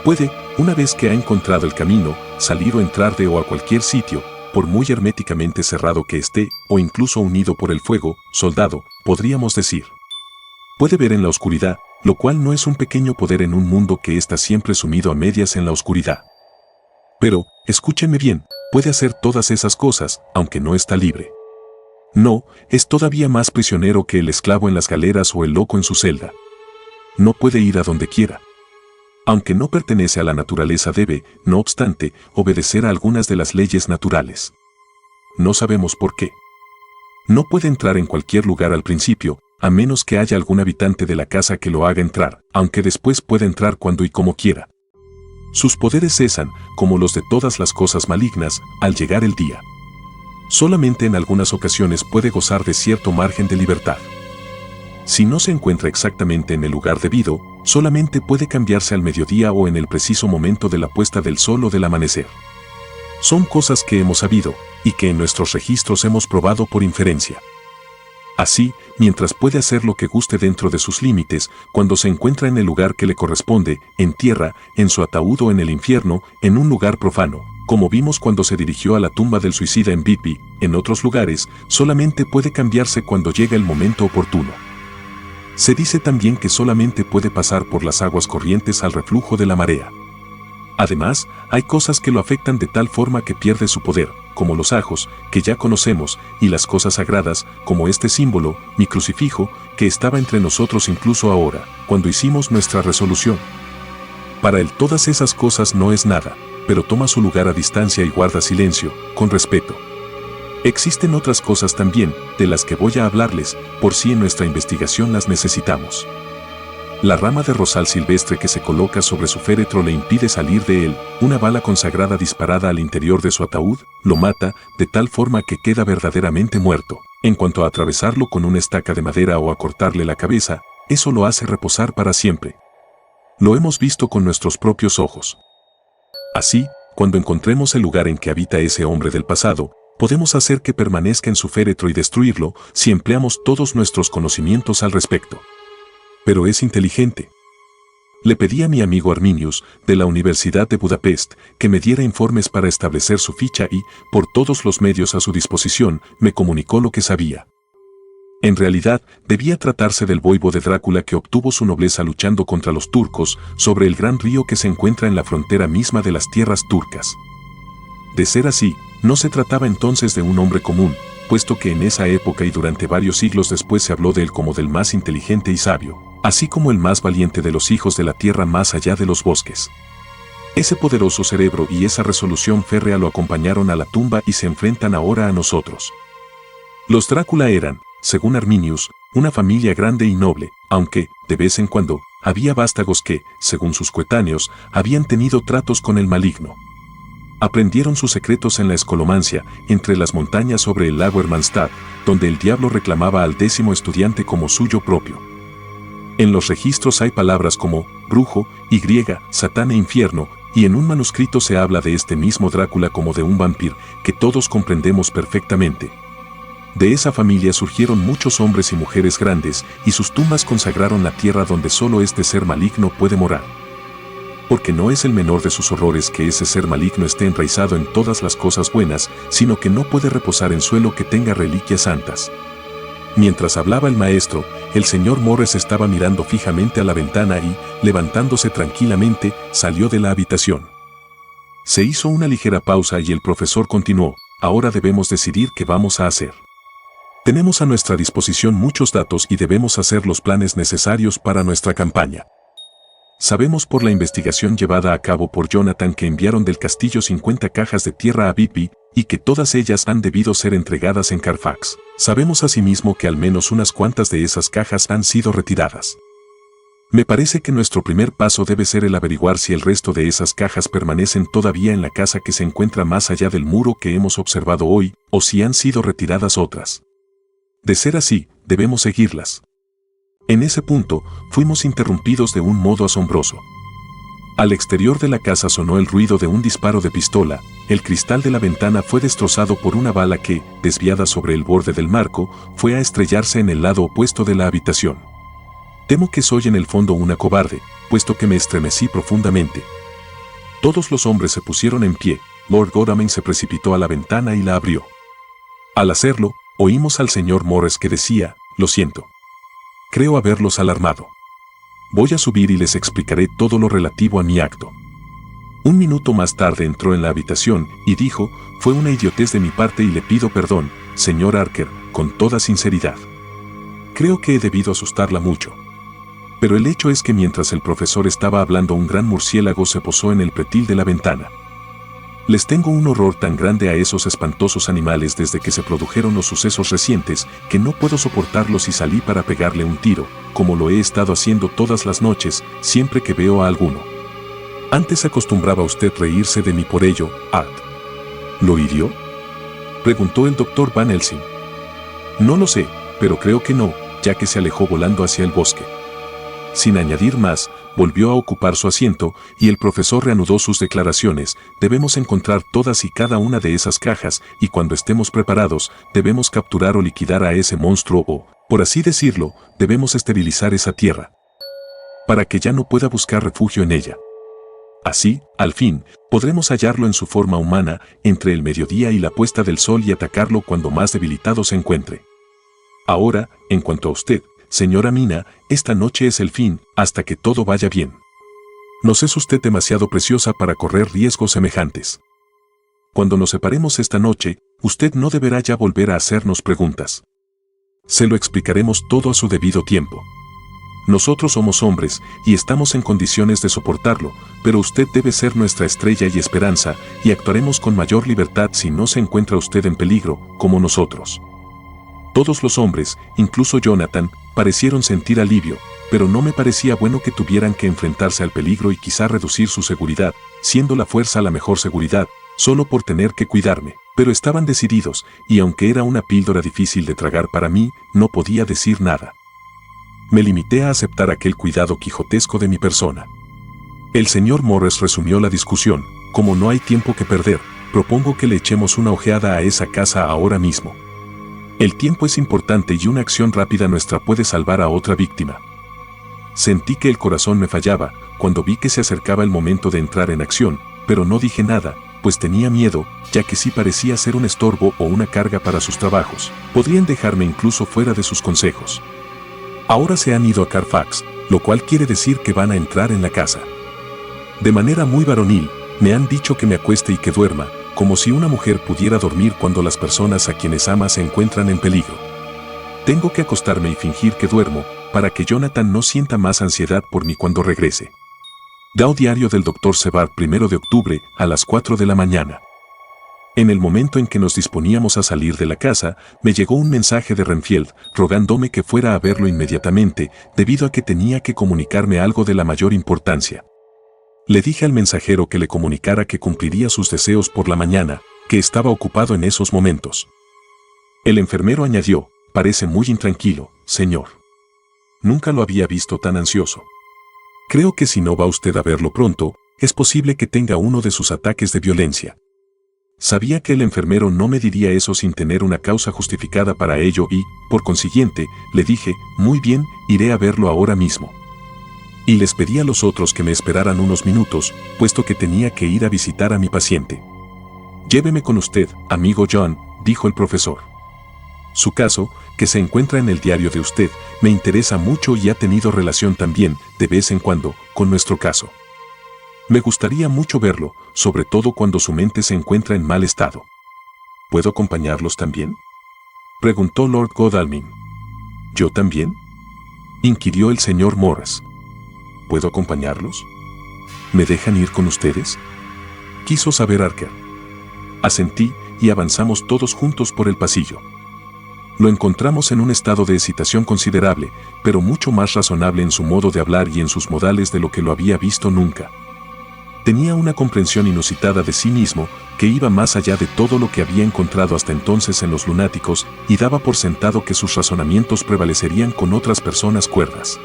Speaker 1: Puede, una vez que ha encontrado el camino, salir o entrar de o a cualquier sitio, por muy herméticamente cerrado que esté, o incluso unido por el fuego, soldado, podríamos decir. Puede ver en la oscuridad, lo cual no es un pequeño poder en un mundo que está siempre sumido a medias en la oscuridad. Pero, escúchenme bien, puede hacer todas esas cosas, aunque no está libre. No, es todavía más prisionero que el esclavo en las galeras o el loco en su celda. no puede ir a donde quiera. Aunque no pertenece a la naturaleza debe, no obstante, obedecer a algunas de las leyes naturales. No sabemos por qué. No puede entrar en cualquier lugar al principio, a menos que haya algún habitante de la casa que lo haga entrar, aunque después puede entrar cuando y como quiera. Sus poderes cesan, como los de todas las cosas malignas, al llegar el día. Solamente en algunas ocasiones puede gozar de cierto margen de libertad. Si no se encuentra exactamente en el lugar debido, solamente puede cambiarse al mediodía o en el preciso momento de la puesta del sol o del amanecer. Son cosas que hemos sabido, y que en nuestros registros hemos probado por inferencia. Así, mientras puede hacer lo que guste dentro de sus límites, cuando se encuentra en el lugar que le corresponde, en tierra, en su ataúd o en el infierno, en un lugar profano, como vimos cuando se dirigió a la tumba del suicida en Whitby, en otros lugares, solamente puede cambiarse cuando llega el momento oportuno. Se dice también que solamente puede pasar por las aguas corrientes al reflujo de la marea. Además, hay cosas que lo afectan de tal forma que pierde su poder, como los ajos, que ya conocemos, y las cosas sagradas, como este símbolo, mi crucifijo, que estaba entre nosotros incluso ahora, cuando hicimos nuestra resolución. Para él todas esas cosas no es nada, pero toma su lugar a distancia y guarda silencio, con respeto. Existen otras cosas también, de las que voy a hablarles, por si en nuestra investigación las necesitamos. La rama de rosal silvestre que se coloca sobre su féretro le impide salir de él, una bala consagrada disparada al interior de su ataúd, lo mata, de tal forma que queda verdaderamente muerto. En cuanto a atravesarlo con una estaca de madera o a cortarle la cabeza, eso lo hace reposar para siempre. Lo hemos visto con nuestros propios ojos. Así, cuando encontremos el lugar en que habita ese hombre del pasado, podemos hacer que permanezca en su féretro y destruirlo si empleamos todos nuestros conocimientos al respecto. Pero es inteligente. Le pedí a mi amigo Arminius, de la Universidad de Budapest, que me diera informes para establecer su ficha y, por todos los medios a su disposición, me comunicó lo que sabía. En realidad, debía tratarse del voivo de Drácula que obtuvo su nobleza luchando contra los turcos sobre el gran río que se encuentra en la frontera misma de las tierras turcas. De ser así, no se trataba entonces de un hombre común, puesto que en esa época y durante varios siglos después se habló de él como del más inteligente y sabio, así como el más valiente de los hijos de la tierra más allá de los bosques. Ese poderoso cerebro y esa resolución férrea lo acompañaron a la tumba y se enfrentan ahora a nosotros. Los Drácula eran, según Arminius, una familia grande y noble, aunque, de vez en cuando, había vástagos que, según sus coetáneos, habían tenido tratos con el maligno. Aprendieron sus secretos en la escolomancia, entre las montañas sobre el lago Hermannstad, donde el diablo reclamaba al 10º estudiante como suyo propio. En los registros hay palabras como brujo, y Satán e infierno, y en un manuscrito se habla de este mismo Drácula como de un vampiro, que todos comprendemos perfectamente. De esa familia surgieron muchos hombres y mujeres grandes, y sus tumbas consagraron la tierra donde solo este ser maligno puede morar. Porque no es el menor de sus horrores que ese ser maligno esté enraizado en todas las cosas buenas, sino que no puede reposar en suelo que tenga reliquias santas. Mientras hablaba el maestro, el señor Morris estaba mirando fijamente a la ventana y, levantándose tranquilamente, salió de la habitación. Se hizo una ligera pausa y el profesor continuó: ahora debemos decidir qué vamos a hacer. Tenemos a nuestra disposición muchos datos y debemos hacer los planes necesarios para nuestra campaña. Sabemos por la investigación llevada a cabo por Jonathan que enviaron del castillo 50 cajas de tierra a Whitby y que todas ellas han debido ser entregadas en Carfax. Sabemos asimismo que al menos unas cuantas de esas cajas han sido retiradas. Me parece que nuestro primer paso debe ser el averiguar si el resto de esas cajas permanecen todavía en la casa que se encuentra más allá del muro que hemos observado hoy, o si han sido retiradas otras. De ser así, debemos seguirlas. En ese punto, fuimos interrumpidos de un modo asombroso. Al exterior de la casa sonó el ruido de un disparo de pistola, el cristal de la ventana fue destrozado por una bala que, desviada sobre el borde del marco, fue a estrellarse en el lado opuesto de la habitación. Temo que soy en el fondo una cobarde, puesto que me estremecí profundamente. Todos los hombres se pusieron en pie, Lord Godalming se precipitó a la ventana y la abrió. Al hacerlo, oímos al señor Morris que decía: lo siento. Creo haberlos alarmado. Voy a subir y les explicaré todo lo relativo a mi acto. Un minuto más tarde entró en la habitación y dijo: fue una idiotez de mi parte y le pido perdón, señor Archer, con toda sinceridad. Creo que he debido asustarla mucho. Pero el hecho es que mientras el profesor estaba hablando, un gran murciélago se posó en el pretil de la ventana. Les tengo un horror tan grande a esos espantosos animales desde que se produjeron los sucesos recientes que no puedo soportarlos y salí para pegarle un tiro, como lo he estado haciendo todas las noches, siempre que veo a alguno. Antes acostumbraba usted reírse de mí por ello, Art. ¿Lo hirió?, preguntó el doctor Van Helsing. No lo sé, pero creo que no, ya que se alejó volando hacia el bosque. Sin añadir más, volvió a ocupar su asiento y el profesor reanudó sus declaraciones. Debemos encontrar todas y cada una de esas cajas y cuando estemos preparados, debemos capturar o liquidar a ese monstruo o, por así decirlo, debemos esterilizar esa tierra para que ya no pueda buscar refugio en ella. Así, al fin, podremos hallarlo en su forma humana entre el mediodía y la puesta del sol y atacarlo cuando más debilitado se encuentre. Ahora, en cuanto a usted, señora Mina, esta noche es el fin, hasta que todo vaya bien. Nos es usted demasiado preciosa para correr riesgos semejantes. Cuando nos separemos esta noche, usted no deberá ya volver a hacernos preguntas. Se lo explicaremos todo a su debido tiempo. Nosotros somos hombres y estamos en condiciones de soportarlo, pero usted debe ser nuestra estrella y esperanza, y actuaremos con mayor libertad si no se encuentra usted en peligro, como nosotros. Todos los hombres, incluso Jonathan, parecieron sentir alivio, pero no me parecía bueno que tuvieran que enfrentarse al peligro y quizá reducir su seguridad, siendo la fuerza la mejor seguridad, solo por tener que cuidarme. Pero estaban decididos, y aunque era una píldora difícil de tragar para mí, no podía decir nada. Me limité a aceptar aquel cuidado quijotesco de mi persona. El señor Morris resumió la discusión. Como no hay tiempo que perder, propongo que le echemos una ojeada a esa casa ahora mismo. El tiempo es importante y una acción rápida nuestra puede salvar a otra víctima. Sentí que el corazón me fallaba cuando vi que se acercaba el momento de entrar en acción, pero no dije nada, pues tenía miedo, ya que sí parecía ser un estorbo o una carga para sus trabajos. Podrían dejarme incluso fuera de sus consejos. Ahora se han ido a Carfax, lo cual quiere decir que van a entrar en la casa. De manera muy varonil, me han dicho que me acueste y que duerma, como si una mujer pudiera dormir cuando las personas a quienes ama se encuentran en peligro. Tengo que acostarme y fingir que duermo, para que Jonathan no sienta más ansiedad por mí cuando regrese. Dao diario del Dr. Sebard, 1 de octubre, a las 4 de la mañana. En el momento en que nos disponíamos a salir de la casa, me llegó un mensaje de Renfield, rogándome que fuera a verlo inmediatamente, debido a que tenía que comunicarme algo de la mayor importancia. Le dije al mensajero que le comunicara que cumpliría sus deseos por la mañana, que estaba ocupado en esos momentos. El enfermero añadió, parece muy intranquilo, señor. Nunca lo había visto tan ansioso. Creo que si no va usted a verlo pronto, es posible que tenga uno de sus ataques de violencia. Sabía que el enfermero no me diría eso sin tener una causa justificada para ello y, por consiguiente, le dije, muy bien, iré a verlo ahora mismo. Y les pedí a los otros que me esperaran unos minutos, puesto que tenía que ir a visitar a mi paciente. Lléveme con usted, amigo John, dijo el profesor. Su caso, que se encuentra en el diario de usted, me interesa mucho y ha tenido relación también, de vez en cuando, con nuestro caso. Me gustaría mucho verlo, sobre todo cuando su mente se encuentra en mal estado. ¿Puedo acompañarlos también?, preguntó Lord Godalming. ¿Yo también?, inquirió el señor Morris. ¿Puedo acompañarlos? ¿Me dejan ir con ustedes?, quiso saber Archer. Asentí y avanzamos todos juntos por el pasillo. Lo encontramos en un estado de excitación considerable, pero mucho más razonable en su modo de hablar y en sus modales de lo que lo había visto nunca. Tenía una comprensión inusitada de sí mismo que iba más allá de todo lo que había encontrado hasta entonces en los lunáticos y daba por sentado que sus razonamientos prevalecerían con otras personas cuerdas.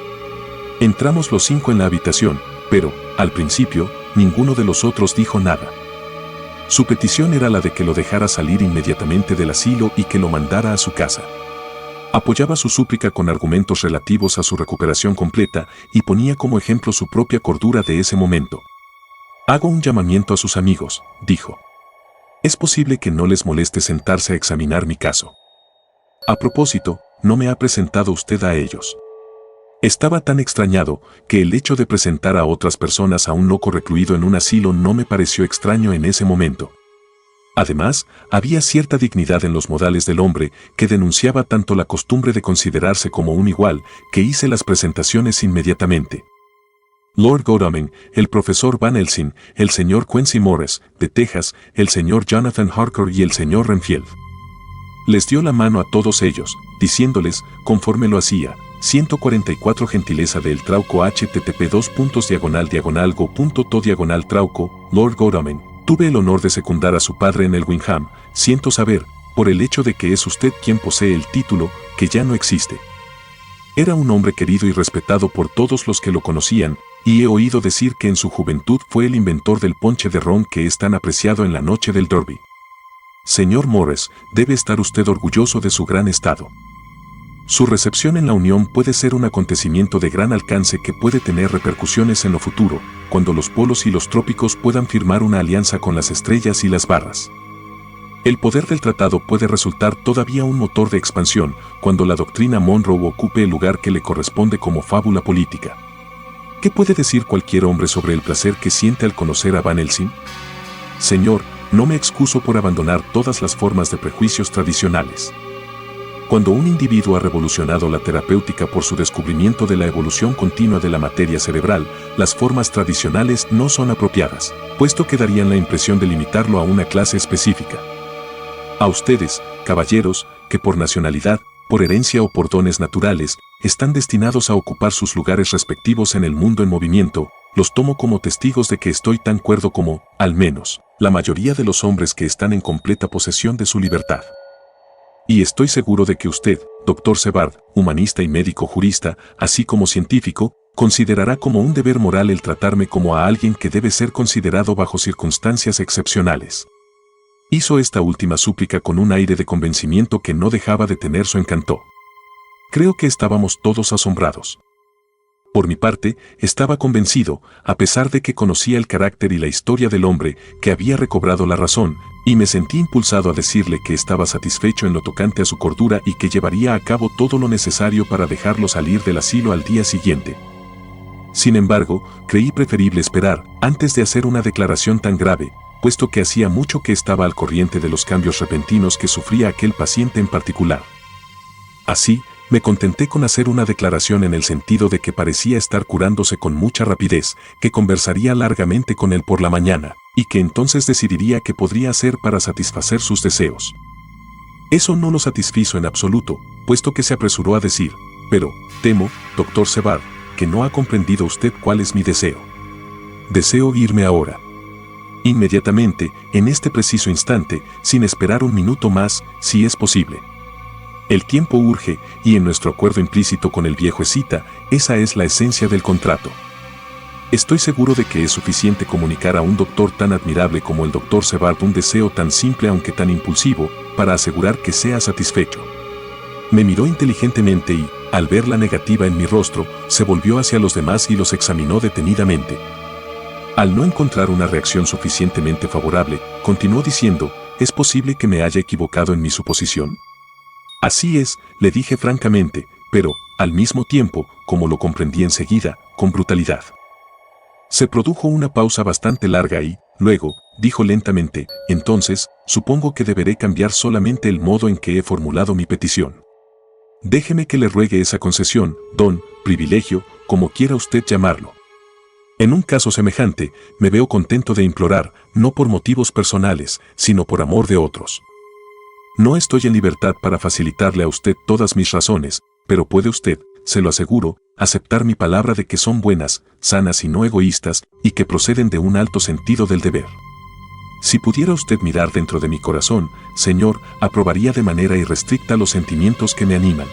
Speaker 1: Entramos los 5 en la habitación, pero, al principio, ninguno de los otros dijo nada. Su petición era la de que lo dejara salir inmediatamente del asilo y que lo mandara a su casa. Apoyaba su súplica con argumentos relativos a su recuperación completa y ponía como ejemplo su propia cordura de ese momento. Hago un llamamiento a sus amigos, dijo. Es posible que no les moleste sentarse a examinar mi caso. A propósito, no me ha presentado usted a ellos. Estaba tan extrañado que el hecho de presentar a otras personas a un loco recluido en un asilo no me pareció extraño en ese momento. Además, había cierta dignidad en los modales del hombre que denunciaba tanto la costumbre de considerarse como un igual, que hice las presentaciones inmediatamente. Lord Godalming, el profesor Van Helsing, el señor Quincy Morris, de Texas, el señor Jonathan Harcourt y el señor Renfield. Les dio la mano a todos ellos, diciéndoles, conforme lo hacía, 144 gentileza del Trauco http://go.to/Trauco, Lord Godalming. Tuve el honor de secundar a su padre en el Wingham, siento saber, por el hecho de que es usted quien posee el título, que ya no existe. Era un hombre querido y respetado por todos los que lo conocían, y he oído decir que en su juventud fue el inventor del ponche de ron que es tan apreciado en la noche del Derby. Señor Morris, debe estar usted orgulloso de su gran estado. Su recepción en la Unión puede ser un acontecimiento de gran alcance que puede tener repercusiones en lo futuro, cuando los polos y los trópicos puedan firmar una alianza con las estrellas y las barras. El poder del tratado puede resultar todavía un motor de expansión cuando la doctrina Monroe ocupe el lugar que le corresponde como fábula política. ¿Qué puede decir cualquier hombre sobre el placer que siente al conocer a Van Helsing? Señor, no me excuso por abandonar todas las formas de prejuicios tradicionales. Cuando un individuo ha revolucionado la terapéutica por su descubrimiento de la evolución continua de la materia cerebral, las formas tradicionales no son apropiadas, puesto que darían la impresión de limitarlo a una clase específica. A ustedes, caballeros, que por nacionalidad, por herencia o por dones naturales, están destinados a ocupar sus lugares respectivos en el mundo en movimiento, los tomo como testigos de que estoy tan cuerdo como, al menos, la mayoría de los hombres que están en completa posesión de su libertad. Y estoy seguro de que usted, Dr. Sebald, humanista y médico jurista, así como científico, considerará como un deber moral el tratarme como a alguien que debe ser considerado bajo circunstancias excepcionales. Hizo esta última súplica con un aire de convencimiento que no dejaba de tener su encanto. Creo que estábamos todos asombrados. Por mi parte, estaba convencido, a pesar de que conocía el carácter y la historia del hombre, que había recobrado la razón, y me sentí impulsado a decirle que estaba satisfecho en lo tocante a su cordura y que llevaría a cabo todo lo necesario para dejarlo salir del asilo al día siguiente. Sin embargo, creí preferible esperar, antes de hacer una declaración tan grave, puesto que hacía mucho que estaba al corriente de los cambios repentinos que sufría aquel paciente en particular. Así, me contenté con hacer una declaración en el sentido de que parecía estar curándose con mucha rapidez, que conversaría largamente con él por la mañana, y que entonces decidiría qué podría hacer para satisfacer sus deseos. Eso no lo satisfizo en absoluto, puesto que se apresuró a decir, pero, temo, Dr. Sebald, que no ha comprendido usted cuál es mi deseo. Deseo irme ahora. Inmediatamente, en este preciso instante, sin esperar un minuto más, si es posible. El tiempo urge, y en nuestro acuerdo implícito con el viejo escita, esa es la esencia del contrato. Estoy seguro de que es suficiente comunicar a un doctor tan admirable como el Dr. Sebald un deseo tan simple aunque tan impulsivo, para asegurar que sea satisfecho. Me miró inteligentemente y, al ver la negativa en mi rostro, se volvió hacia los demás y los examinó detenidamente. Al no encontrar una reacción suficientemente favorable, continuó diciendo, ¿es posible que me haya equivocado en mi suposición? Así es, le dije francamente, pero, al mismo tiempo, como lo comprendí enseguida, con brutalidad. Se produjo una pausa bastante larga y, luego, dijo lentamente, entonces, supongo que deberé cambiar solamente el modo en que he formulado mi petición. Déjeme que le ruegue esa concesión, don, privilegio, como quiera usted llamarlo. En un caso semejante, me veo contento de implorar, no por motivos personales, sino por amor de otros. No estoy en libertad para facilitarle a usted todas mis razones, pero puede usted, se lo aseguro, aceptar mi palabra de que son buenas, sanas y no egoístas, y que proceden de un alto sentido del deber. Si pudiera usted mirar dentro de mi corazón, señor, aprobaría de manera irrestricta los sentimientos que me animan.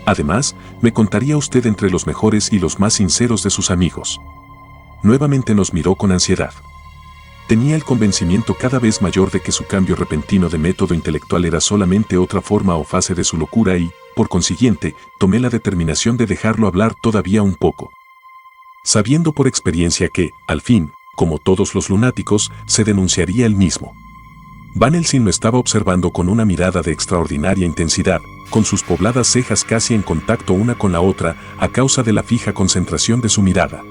Speaker 1: Además, me contaría usted entre los mejores y los más sinceros de sus amigos. Nuevamente nos miró con ansiedad. Tenía el convencimiento cada vez mayor de que su cambio repentino de método intelectual era solamente otra forma o fase de su locura y, por consiguiente, tomé la determinación de dejarlo hablar todavía un poco. Sabiendo por experiencia que, al fin, como todos los lunáticos, se denunciaría él mismo. Van Helsing lo estaba observando con una mirada de extraordinaria intensidad, con sus pobladas cejas casi en contacto una con la otra a causa de la fija concentración de su mirada.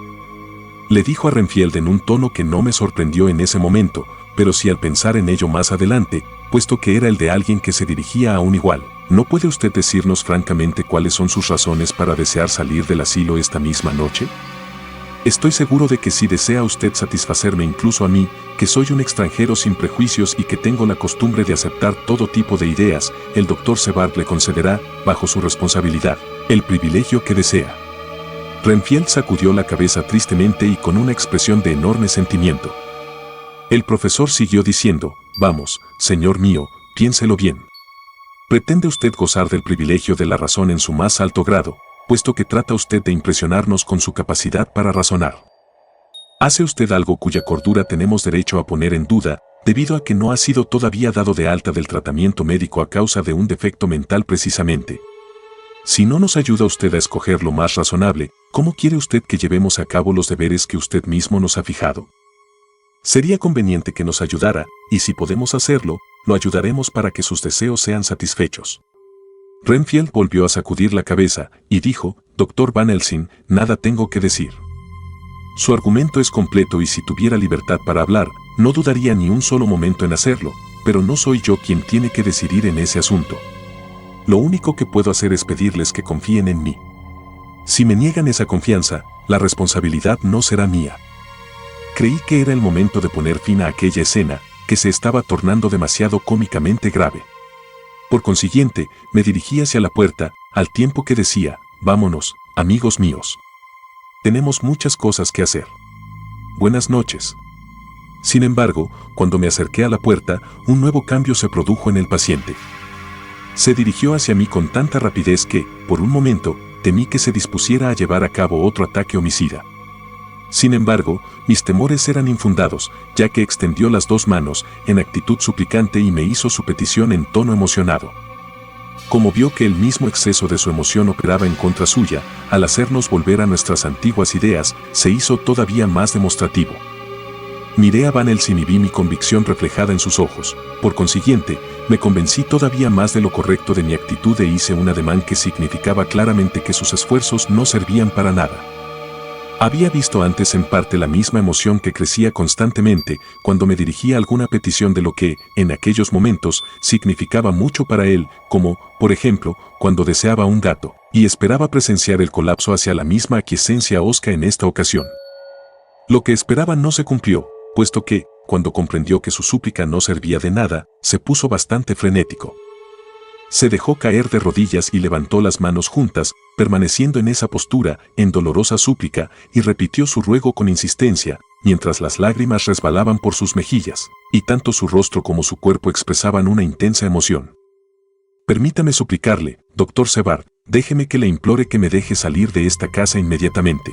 Speaker 1: Le dijo a Renfield en un tono que no me sorprendió en ese momento, pero sí al pensar en ello más adelante, puesto que era el de alguien que se dirigía a un igual. ¿No puede usted decirnos francamente cuáles son sus razones para desear salir del asilo esta misma noche? Estoy seguro de que si desea usted satisfacerme incluso a mí, que soy un extranjero sin prejuicios y que tengo la costumbre de aceptar todo tipo de ideas, el Dr. Sebald le concederá, bajo su responsabilidad, el privilegio que desea. Renfield sacudió la cabeza tristemente y con una expresión de enorme sentimiento. El profesor siguió diciendo, vamos, señor mío, piénselo bien. ¿Pretende usted gozar del privilegio de la razón en su más alto grado, puesto que trata usted de impresionarnos con su capacidad para razonar? ¿Hace usted algo cuya cordura tenemos derecho a poner en duda, debido a que no ha sido todavía dado de alta del tratamiento médico a causa de un defecto mental precisamente? Si no nos ayuda usted a escoger lo más razonable, ¿cómo quiere usted que llevemos a cabo los deberes que usted mismo nos ha fijado? Sería conveniente que nos ayudara, y si podemos hacerlo, lo ayudaremos para que sus deseos sean satisfechos. Renfield volvió a sacudir la cabeza, y dijo, Dr. Van Helsing, nada tengo que decir. Su argumento es completo y si tuviera libertad para hablar, no dudaría ni un solo momento en hacerlo, pero no soy yo quien tiene que decidir en ese asunto. Lo único que puedo hacer es pedirles que confíen en mí. Si me niegan esa confianza, la responsabilidad no será mía. Creí que era el momento de poner fin a aquella escena, que se estaba tornando demasiado cómicamente grave. Por consiguiente, me dirigí hacia la puerta, al tiempo que decía, vámonos, amigos míos. Tenemos muchas cosas que hacer. Buenas noches. Sin embargo, cuando me acerqué a la puerta, un nuevo cambio se produjo en el paciente. Se dirigió hacia mí con tanta rapidez que, por un momento, temí que se dispusiera a llevar a cabo otro ataque homicida. Sin embargo, mis temores eran infundados, ya que extendió las dos manos, en actitud suplicante y me hizo su petición en tono emocionado. Como vio que el mismo exceso de su emoción operaba en contra suya, al hacernos volver a nuestras antiguas ideas, se hizo todavía más demostrativo. Miré a Van Helsing y vi mi convicción reflejada en sus ojos. Por consiguiente, me convencí todavía más de lo correcto de mi actitud e hice un ademán que significaba claramente que sus esfuerzos no servían para nada. Había visto antes en parte la misma emoción que crecía constantemente cuando me dirigía a alguna petición de lo que, en aquellos momentos, significaba mucho para él, como, por ejemplo, cuando deseaba un gato, y esperaba presenciar el colapso hacia la misma aquiescencia hosca en esta ocasión. Lo que esperaba no se cumplió, puesto que, cuando comprendió que su súplica no servía de nada, se puso bastante frenético. Se dejó caer de rodillas y levantó las manos juntas, permaneciendo en esa postura, en dolorosa súplica, y repitió su ruego con insistencia, mientras las lágrimas resbalaban por sus mejillas, y tanto su rostro como su cuerpo expresaban una intensa emoción. Permítame suplicarle, Dr. Sebald, déjeme que le implore que me deje salir de esta casa inmediatamente.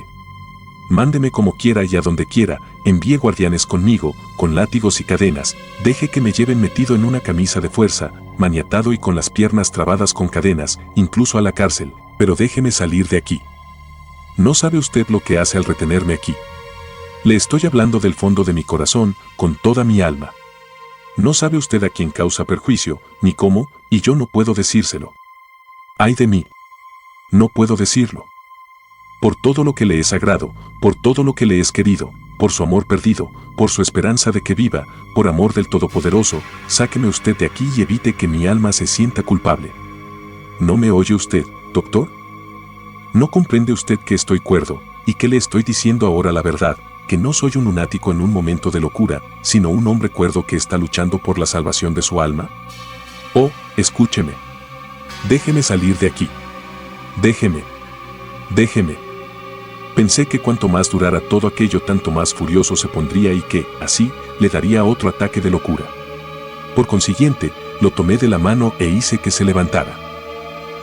Speaker 1: Mándeme como quiera y a donde quiera, envíe guardianes conmigo, con látigos y cadenas, deje que me lleven metido en una camisa de fuerza, maniatado y con las piernas trabadas con cadenas, incluso a la cárcel, pero déjeme salir de aquí. No sabe usted lo que hace al retenerme aquí. Le estoy hablando del fondo de mi corazón, con toda mi alma. No sabe usted a quién causa perjuicio, ni cómo, y yo no puedo decírselo. ¡Ay de mí! No puedo decirlo. Por todo lo que le he sagrado, por todo lo que le es querido, por su amor perdido, por su esperanza de que viva, por amor del Todopoderoso, sáqueme usted de aquí y evite que mi alma se sienta culpable. ¿No me oye usted, doctor? ¿No comprende usted que estoy cuerdo, y que le estoy diciendo ahora la verdad, que no soy un lunático en un momento de locura, sino un hombre cuerdo que está luchando por la salvación de su alma? Oh, escúcheme. Déjeme salir de aquí. Déjeme. Déjeme. Pensé que cuanto más durara todo aquello tanto más furioso se pondría y que, así, le daría otro ataque de locura. Por consiguiente, lo tomé de la mano e hice que se levantara.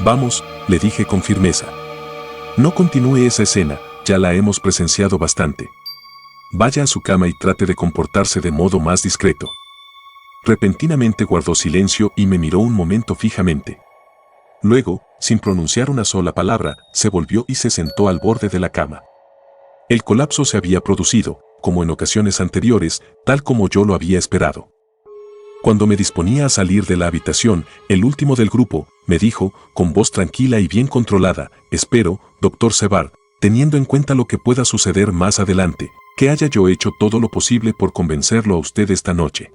Speaker 1: Vamos, le dije con firmeza. No continúe esa escena, ya la hemos presenciado bastante. Vaya a su cama y trate de comportarse de modo más discreto. Repentinamente guardó silencio y me miró un momento fijamente. Luego, sin pronunciar una sola palabra, se volvió y se sentó al borde de la cama. El colapso se había producido, como en ocasiones anteriores, tal como yo lo había esperado. Cuando me disponía a salir de la habitación, el último del grupo, me dijo, con voz tranquila y bien controlada, espero, Dr. Sebald, teniendo en cuenta lo que pueda suceder más adelante, Que haya yo hecho todo lo posible por convencerlo a usted esta noche.